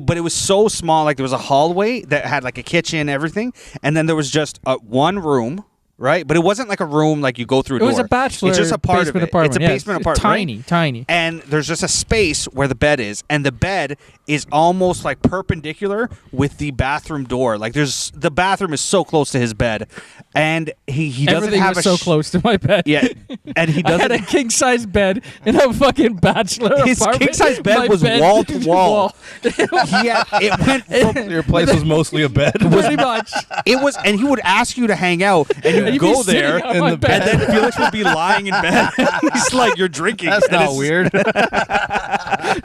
but it was so small. Like there was a hallway that had like a kitchen, everything, and then there was just one room. Right, but it wasn't like a room like you go through a door. It was a bachelor. It's just a part of it. Apartment. It's a basement apartment. Tiny, right? tiny. And there's just a space where the bed is, and the bed is almost like perpendicular with the bathroom door. Like the bathroom is so close to his bed, and he doesn't Everything have was so close to my bed. Yeah, and he I doesn't. had a king size bed in a fucking bachelor His apartment. king size bed My was wall to wall. It went from Your place was mostly a bed. pretty much. It was, and he would ask you to hang out, and you'd You'd go be sitting there, on my and bed. then Felix would be lying in bed. He's like, "You're drinking." That's And not it's- weird.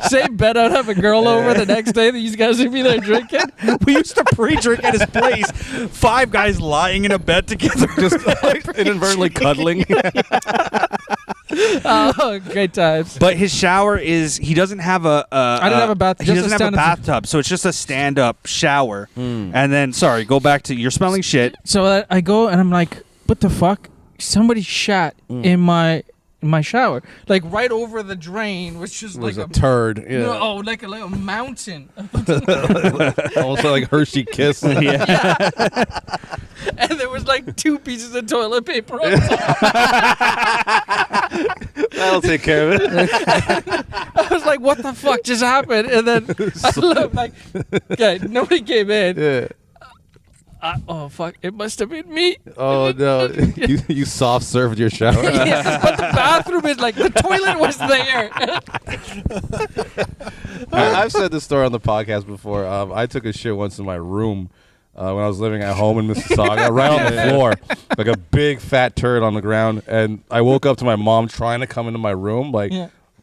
Same bed. I'd have a girl over the next day. These guys would be there drinking. We used to pre-drink at his place. 5 guys lying in a bed together, Just like inadvertently cuddling. Oh, great times. But his shower he doesn't have a. I didn't have a bath. He just doesn't have a stand-up- bathtub, so it's just a stand-up shower. And then, sorry, go back to you're smelling shit. So I go and I'm like, what the fuck? Somebody shat in my my shower, like right over the drain, which is It was like a turd. Yeah. no, like a mountain. Also like Hershey Kiss. Yeah. And there was like 2 pieces of toilet paper on top. That'll take care of it. I was like, what the fuck just happened? And then I looked like, okay, nobody came in. Yeah. Oh, fuck, it must have been me. Oh no, you soft served your shower. Yeah, but the bathroom is like, the toilet was there. I've said this story on the podcast before. I took a shit once in my room when I was living at home in Mississauga, right on the floor, like a big fat turd on the ground. And I woke up to my mom trying to come into my room, like,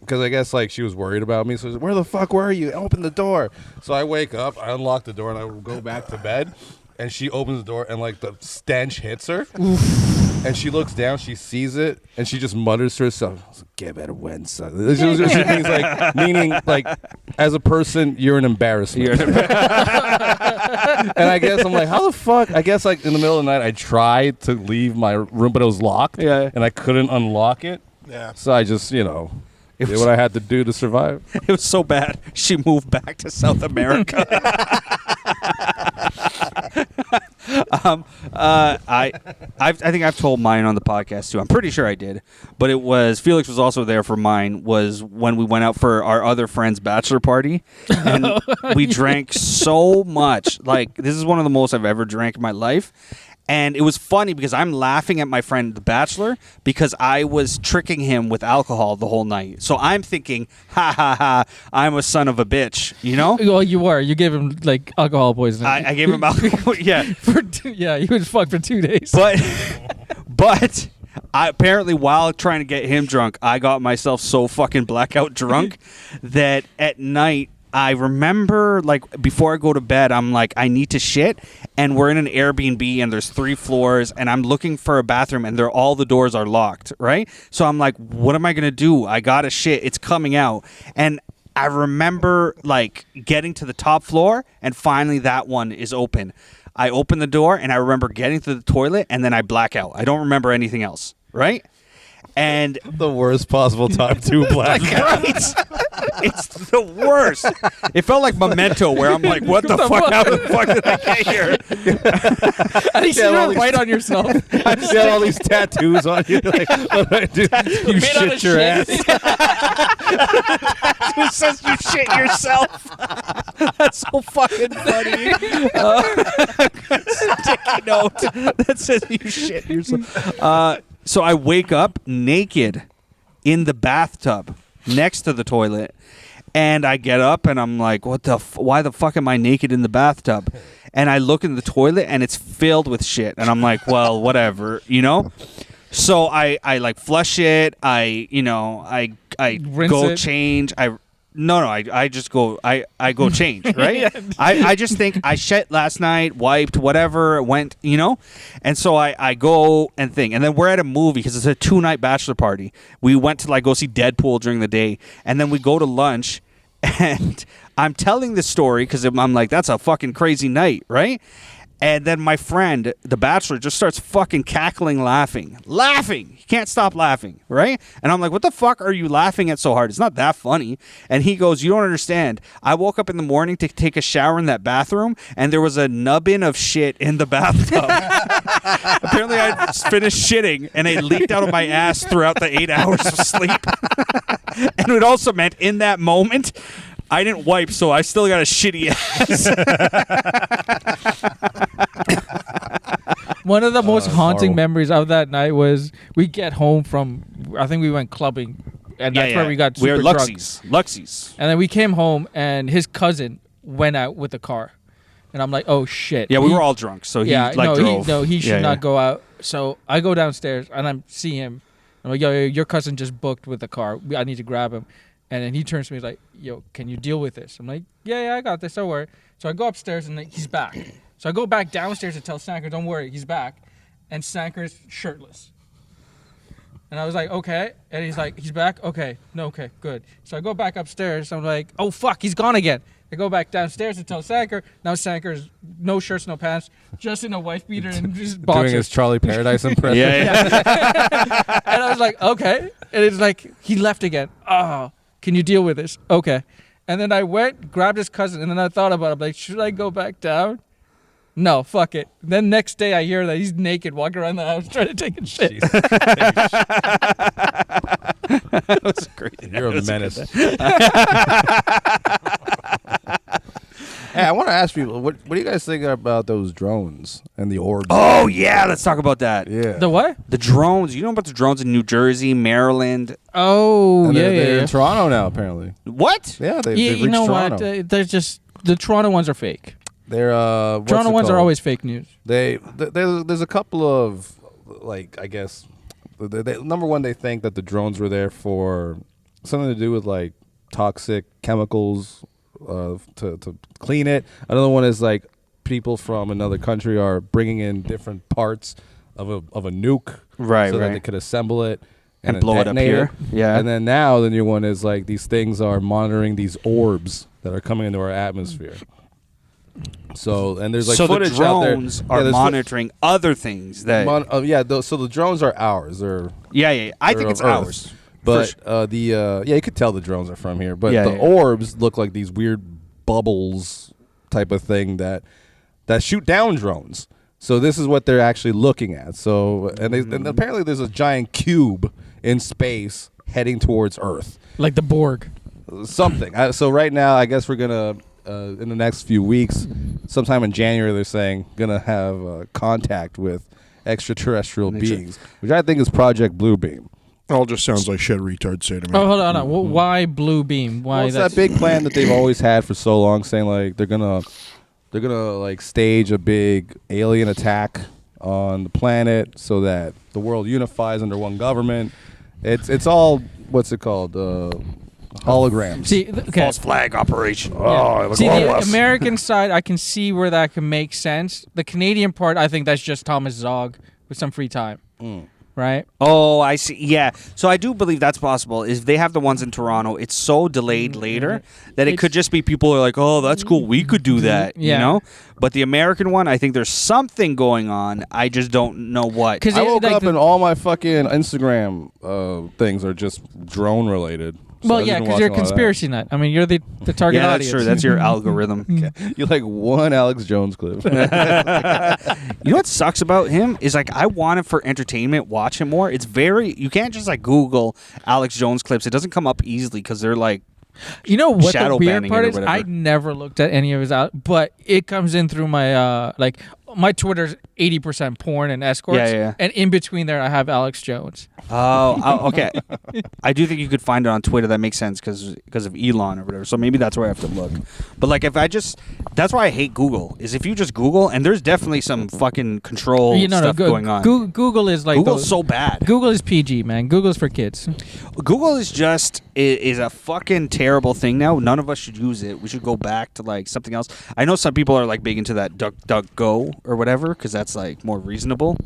because I guess like she was worried about me. So she's like, where the fuck were you? Open the door. So I wake up, I unlock the door, and I go back to bed. And she opens the door, and like the stench hits her. And she looks down, she sees it, and she just mutters to herself, "Get better when, son." She means like, meaning like, as a person, you're an embarrassment. And I guess I'm like, how the fuck? I guess like in the middle of the night, I tried to leave my room, but it was locked. Yeah. And I couldn't unlock it. Yeah. So I just, did what I had to do to survive. It was so bad. She moved back to South America. I think I've told mine on the podcast too. I'm pretty sure I did, but it was Felix was also there for mine. Was when we went out for our other friend's bachelor party, and we drank so much. Like, this is one of the most I've ever drank in my life. And it was funny because I'm laughing at my friend, the bachelor, because I was tricking him with alcohol the whole night. So I'm thinking, ha, ha, ha, I'm a son of a bitch, you know? Well, you were. You gave him, like, alcohol poisoning. I gave him alcohol, yeah. He was fucked for 2 days. But I, apparently while trying to get him drunk, I got myself so fucking blackout drunk that at night, I remember, like, before I go to bed, I'm like, I need to shit, and we're in an Airbnb, and there's 3 floors, and I'm looking for a bathroom, and all the doors are locked, right? So I'm like, what am I going to do? I got to shit. It's coming out. And I remember, like, getting to the top floor, and finally that one is open. I open the door, and I remember getting to the toilet, and then I black out. I don't remember anything else, right? And the worst possible time to black out. Right? It's the worst. It felt like Memento, where I'm like, what the fuck? How the fuck did I get here? At least you don't write on yourself. I just got all these tattoos on you. Like, what do I do? You shit your ass. Who says you shit yourself? That's so fucking funny. Sticky note that says you shit yourself. So I wake up naked in the bathtub next to the toilet, and I get up and I'm like, why the fuck am I naked in the bathtub? And I look in the toilet and it's filled with shit, and I'm like, well, whatever, you know? So I like flush it, I Rinse go it. change, I just go I go change, right? I just think I shit last night, wiped, whatever, went, you know? And so I go and think. And then we're at a movie because it's a 2-night bachelor party. We went to like go see Deadpool during the day. And then we go to lunch, and I'm telling this story because I'm like, that's a fucking crazy night, right? And then my friend, the bachelor, just starts fucking cackling, laughing. He can't stop laughing, right? And I'm like, what the fuck are you laughing at so hard? It's not that funny. And he goes, you don't understand. I woke up in the morning to take a shower in that bathroom, and there was a nubbin of shit in the bathtub. Apparently I finished shitting, and it leaked out of my ass throughout the 8 hours of sleep. And it also meant in that moment, I didn't wipe, so I still got a shitty ass. One of the most haunting horrible. memories of that night was we get home from, I think we went clubbing, and that's where we got super We're drunk. Luxies. And then we came home, and his cousin went out with the car. And I'm like, oh, shit. Yeah, we were all drunk, so he drove. He should not go out. So I go downstairs, and I see him. I'm like, yo, your cousin just booked with the car. I need to grab him. And then he turns to me, he's like, yo, can you deal with this? I'm like, yeah, I got this, don't worry. So I go upstairs, and he's back. So I go back downstairs to tell Sanker, don't worry, he's back. And Sanker's shirtless. And I was like, okay. And he's like, he's back? Okay. No, okay, good. So I go back upstairs. I'm like, oh, fuck, he's gone again. I go back downstairs to tell Sanker. Now Sanker's no shirts, no pants, just in a wife beater and just boxers. Doing his Charlie Paradise impression. Yeah. And I was like, okay. And it's like, he left again. Oh, can you deal with this? Okay. And then I went, grabbed his cousin, and then I thought about it. I'm like, should I go back down? No, fuck it. Then next day I hear that he's naked walking around the house trying to take a shit. That was great. You're a menace. Hey, I want to ask people, what do you guys think about those drones and the orbs? Oh, yeah. Let's talk about that. Yeah. The what? The drones. You know about the drones in New Jersey, Maryland? Oh, And yeah, they're yeah. in Toronto now, apparently. What? Yeah, they've You reached know Toronto. what? They're just, the Toronto ones are fake. They're what's Toronto it ones are called? always fake news. There's a couple of, like, I guess, number one, they think that the drones were there for something to do with, like, toxic chemicals to clean it. Another one is, like, people from another country are bringing in different parts of a nuke, Right, so that right. they could assemble it And blow it up detonate here. Yeah. And then now the new one is, like, these things are monitoring these orbs that are coming into our atmosphere. So, and there's, like, so footage the drones out there. are there's monitoring other things that. so the drones are ours. yeah. I think They're it's of Earth. ours. But you could tell the drones are from here. But Yeah, the yeah. orbs look like these weird bubbles type of thing that shoot down drones. So this is what they're actually looking at. So and apparently there's a giant cube in space heading towards Earth. Like the Borg. Something. So right now, I guess we're gonna in the next few weeks, sometime in January, they're saying gonna have contact with extraterrestrial beings, which I think is Project Bluebeam. All just sounds like shit retards say to me. Oh, hold on. Why Blue Beam? Why Well, it's that that's- big plan that they've always had for so long, saying like they're gonna like stage a big alien attack on the planet so that the world unifies under one government. It's all what's it called? Holograms. See, okay. False flag operation. Yeah. See, the American side, I can see where that can make sense. The Canadian part, I think that's just Thomas Zog with some free time. Right? Oh, I see. Yeah. So I do believe that's possible. If they have the ones in Toronto, it's so delayed later that it could just be people who are like, oh, that's cool. We could do that. Yeah. You know? But the American one, I think there's something going on. I just don't know what. Because I woke up and all my fucking Instagram things are just drone related. So well, I've yeah, been because you're a watching all that. conspiracy nut. I mean, you're the target Yeah, audience. that's true. That's your algorithm. You like one Alex Jones clip. You know what sucks about him is like I want him for entertainment. Watch him more. It's you can't just like Google Alex Jones clips. It doesn't come up easily because they're like. You know what shadow the weird banning part it or is? whatever. I never looked at any of his out, but it comes in through my my Twitter's 80% porn and escorts. Yeah. And in between there, I have Alex Jones. Okay. I do think you could find it on Twitter. That makes sense because of Elon or whatever. So maybe that's where I have to look. But like that's why I hate Google. Is if you just Google and there's definitely some fucking control stuff going on. Google is like Google's so bad. Google is PG, man. Google's for kids. Google is just is a fucking terrible thing now. None of us should use it. We should go back to like something else. I know some people are like big into that DuckDuckGo or whatever because that's like more reasonable.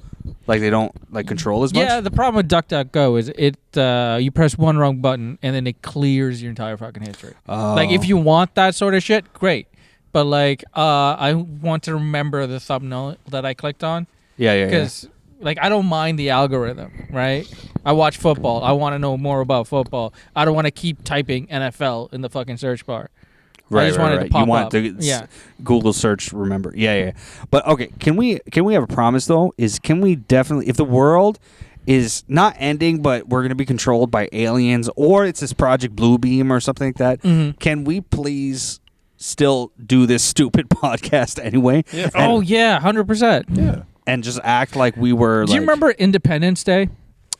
Like they don't like control as much. Yeah, the problem with DuckDuckGo is you press one wrong button and then it clears your entire fucking history. Like if you want that sort of shit, great. But like I want to remember the thumbnail that I clicked on. Yeah. Because like I don't mind the algorithm, right? I watch football. I want to know more about football. I don't want to keep typing NFL in the fucking search bar. I just wanted to pop you want up. the Google search, remember. Yeah. But okay, can we have a promise though? Can we definitely, if the world is not ending but we're going to be controlled by aliens or it's this Project Bluebeam or something like that, can we please still do this stupid podcast anyway? Yeah. Oh yeah, 100%. Yeah. And just act like we were Do you remember Independence Day?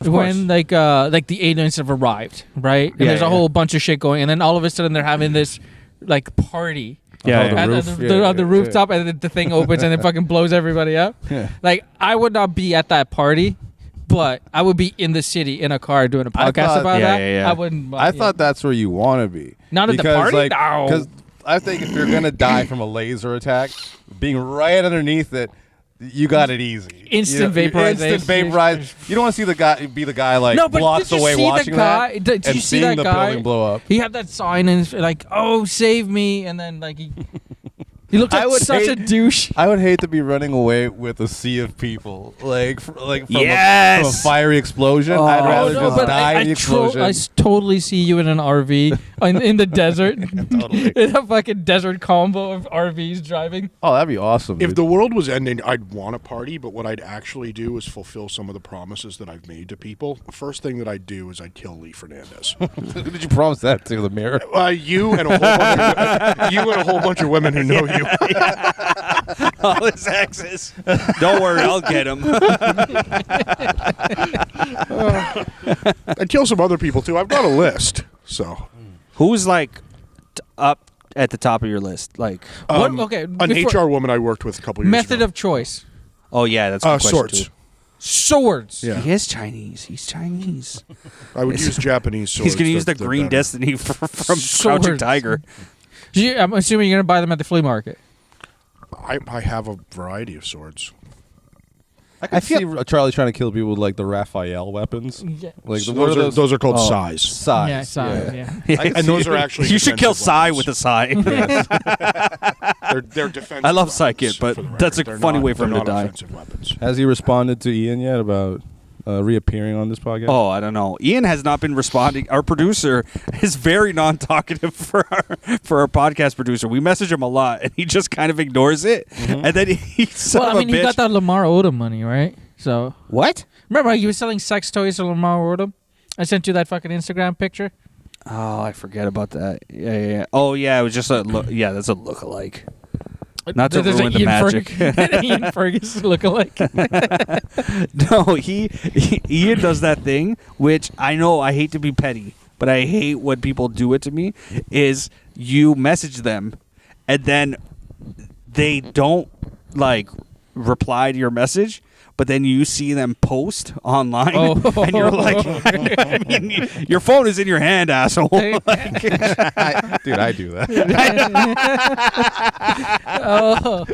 When course. like the aliens have arrived, right? And there's a whole bunch of shit going, and then all of a sudden they're having this like party. Yeah, the At roof. on the rooftop, and then the thing opens and it fucking blows everybody up. Yeah. Like I would not be at that party, but I would be in the city in a car doing a I podcast thought- about Yeah, that. yeah, yeah. I wouldn't. I thought that's where you want to be. Not at the party? No. Because I think if you're gonna die from a laser attack, being right underneath it, you got it easy. Instant vaporization. Instant vaporize. You don't want to see the guy like No, but blocks did you away see watching the guy? that Did and you see seeing that the guy? building blow up. He had that sign and it's like, "Oh, save me!" And then like he. He looked I like would such a hate- douche. I would hate to be running away with a sea of people, like from, from a Yes! fiery explosion. Oh, I'd rather no, just but die in the explosion. I totally see you in an RV in the desert. Totally. In a fucking desert combo of RVs driving. Oh, that'd be awesome. If dude. the world was ending, I'd want a party, but what I'd actually do is fulfill some of the promises that I've made to people. The first thing that I'd do is I'd kill Lee Fernandez. Who did you promise that to? The mayor? You and a whole bunch of women who know you. All his exes. Don't worry, I'll get him. I'd kill some other people too. I've got a list. So Who's like up at the top of your list? Like, Okay, an before- HR woman I worked with a couple years Method ago. of choice. oh yeah, that's a good question Swords. too. Swords. Yeah. He is Chinese. He's Chinese. I would use Japanese swords. He's gonna use the They're Green better. Destiny from Crouching Swords. Tiger. I'm assuming you're gonna buy them at the flea market. I have a variety of swords. I see Charlie trying to kill people with like the Raphael weapons. Yeah. Like So what are those are called Oh. sais. Size. Yeah, sorry. Yeah. And those are actually You should kill defensive Psy weapons. with a Psy. They're defensive. I love weapons, Psy Kid, but for the that's a record. They're funny not- way for him they're to not die. offensive weapons. Has he responded to Ian yet about reappearing on this podcast? Oh, I don't know. Ian has not been responding. Our producer is very non-talkative for our podcast producer. We message him a lot, and he just kind of ignores it. And then he's Well, I mean, he got that Lamar Odom money, right? So What? remember, he was selling sex toys to Lamar Odom. I sent you that fucking Instagram picture. Oh, I forget about that. Yeah. Oh, yeah. It was just a look. Yeah, that's a look-alike. Not to There's ruin an the Ian magic. Ian Ferguson lookalike. No, Ian does that thing, which I know I hate to be petty, but I hate when people do it to me, is you message them and then they don't like reply to your message, but then you see them post online and you're like, I mean, your phone is in your hand, asshole. Dude, I do that. Oh,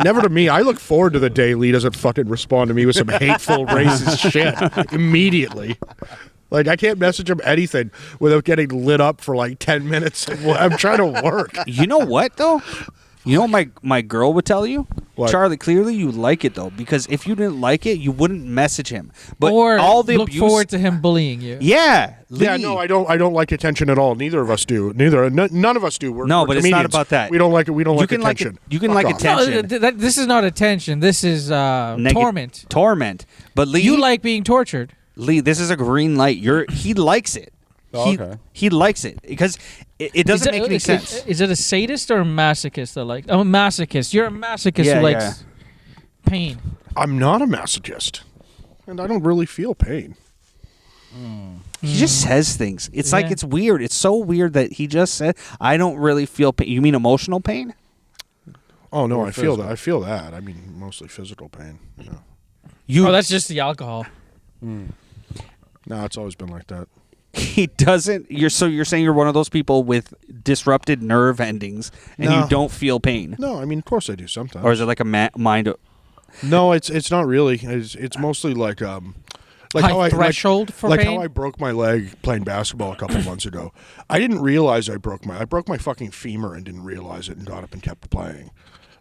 Never to me. I look forward to the day Lee doesn't fucking respond to me with some hateful, racist shit immediately. Like, I can't message him anything without getting lit up for like 10 minutes. I'm trying to work. You know what, though? You know what my girl would tell you? What? Charlie, clearly you like it, though, because if you didn't like it, you wouldn't message him. But or all the look abuse, forward to him bullying you. Yeah. Yeah, Lee. no, I don't like attention at all. Neither of us do. None of us do. We're No, but it's not comedians. about that. We don't like it. We don't You like can like attention. it- you can Fuck like off. attention. No, this is not attention. This is torment. Torment. But Lee, You like being tortured. Lee, this is a green light. He likes it. Oh, okay. He likes it because it doesn't make any sense. Is it a sadist or a masochist that like? I'm a masochist. You're a masochist Yeah, who likes pain. I'm not a masochist, and I don't really feel pain. He just says things. It's like Yeah. it's weird. It's so weird that he just said, "I don't really feel pain." You mean emotional pain? Oh no, Or I feel physical. that. I feel that. I mean, mostly physical pain. Yeah. Oh, that's just the alcohol. No, it's always been like that. He doesn't. You're saying you're one of those people with disrupted nerve endings, and No. you don't feel pain, No, I mean, of course I do sometimes. or is it like a mind? No, it's not really. It's mostly like High how I threshold for like pain. how I broke my leg playing basketball a couple months ago. I didn't realize I broke my fucking femur and didn't realize it and got up and kept playing.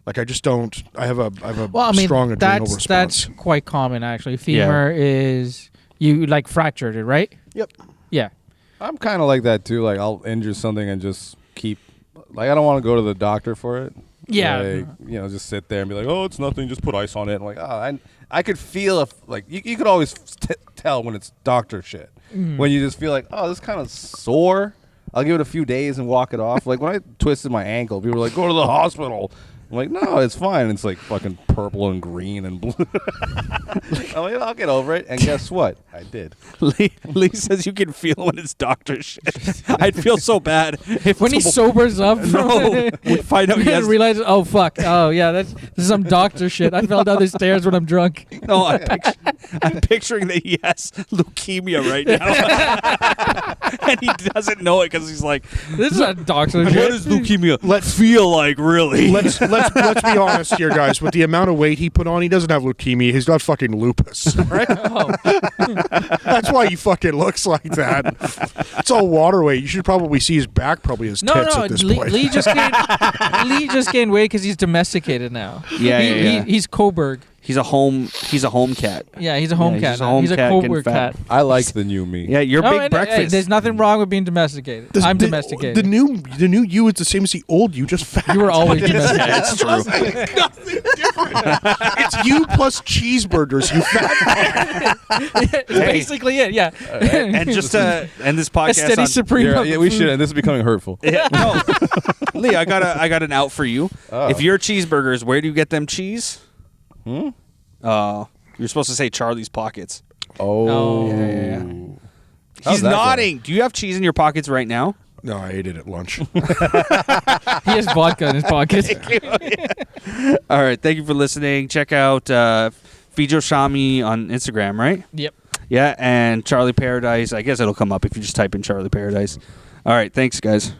Like I just don't. I have a well, I mean, strong adrenal response. that's quite common actually. Femur is you like fractured it, right? Yep. Yeah. I'm kind of like that too. Like I'll injure something and just keep. Like I don't want to go to the doctor for it. Yeah. Like, just sit there and be like, oh, it's nothing. Just put ice on it. I'm like, oh, I could feel if like you could always tell when it's doctor shit. When you just feel like, oh, this kind of sore. I'll give it a few days and walk it off. Like when I twisted my ankle, people were like, go to the hospital. I'm like, no, it's fine. It's like fucking purple and green and blue. I'm like, I'll get over it. And guess what? I did. Lee says you can feel when it's doctor shit. I'd feel so bad if When he sobers up from No, we find out he has. realize, oh fuck, oh yeah, this is some doctor shit. I fell down the stairs when I'm drunk. No, I'm picturing that he has leukemia right now. and he doesn't know it because he's like, This is a doctor what shit. does leukemia feel like, really? Let's be honest here, guys. With the amount of weight he put on, he doesn't have leukemia. He's got fucking lupus, right? That's why he fucking looks like that. It's all water weight. You should probably see his back, probably his tits at this point. Lee just gained weight because he's domesticated now. Yeah. He's Coburg. He's a home cat. Yeah, he's a home cat. He's a now. home He's a cat, Coburg getting fat. cat. I like the new me. Yeah, you're No, big and, breakfast. hey, there's nothing wrong with being domesticated. I'm domesticated. The new you is the same as the old you, just fat. You were always domesticated. That's true. nothing different. It's you plus cheeseburgers, you fat. It's basically it. Yeah. And just to end this podcast, A steady on- supreme. Yeah, of yeah, we food. should. And this is becoming hurtful. Yeah, no. Lee, I got an out for you. Oh. If you're cheeseburgers, where do you get them cheese? You're supposed to say Charlie's pockets. Oh. Yeah. How's He's that nodding. Do you have cheese in your pockets right now? No, I ate it at lunch. He has vodka in his pocket. All right. Thank you for listening. Check out Fijo Shami on Instagram, right? Yep. Yeah, and Charlie Paradise. I guess it'll come up if you just type in Charlie Paradise. All right. Thanks, guys.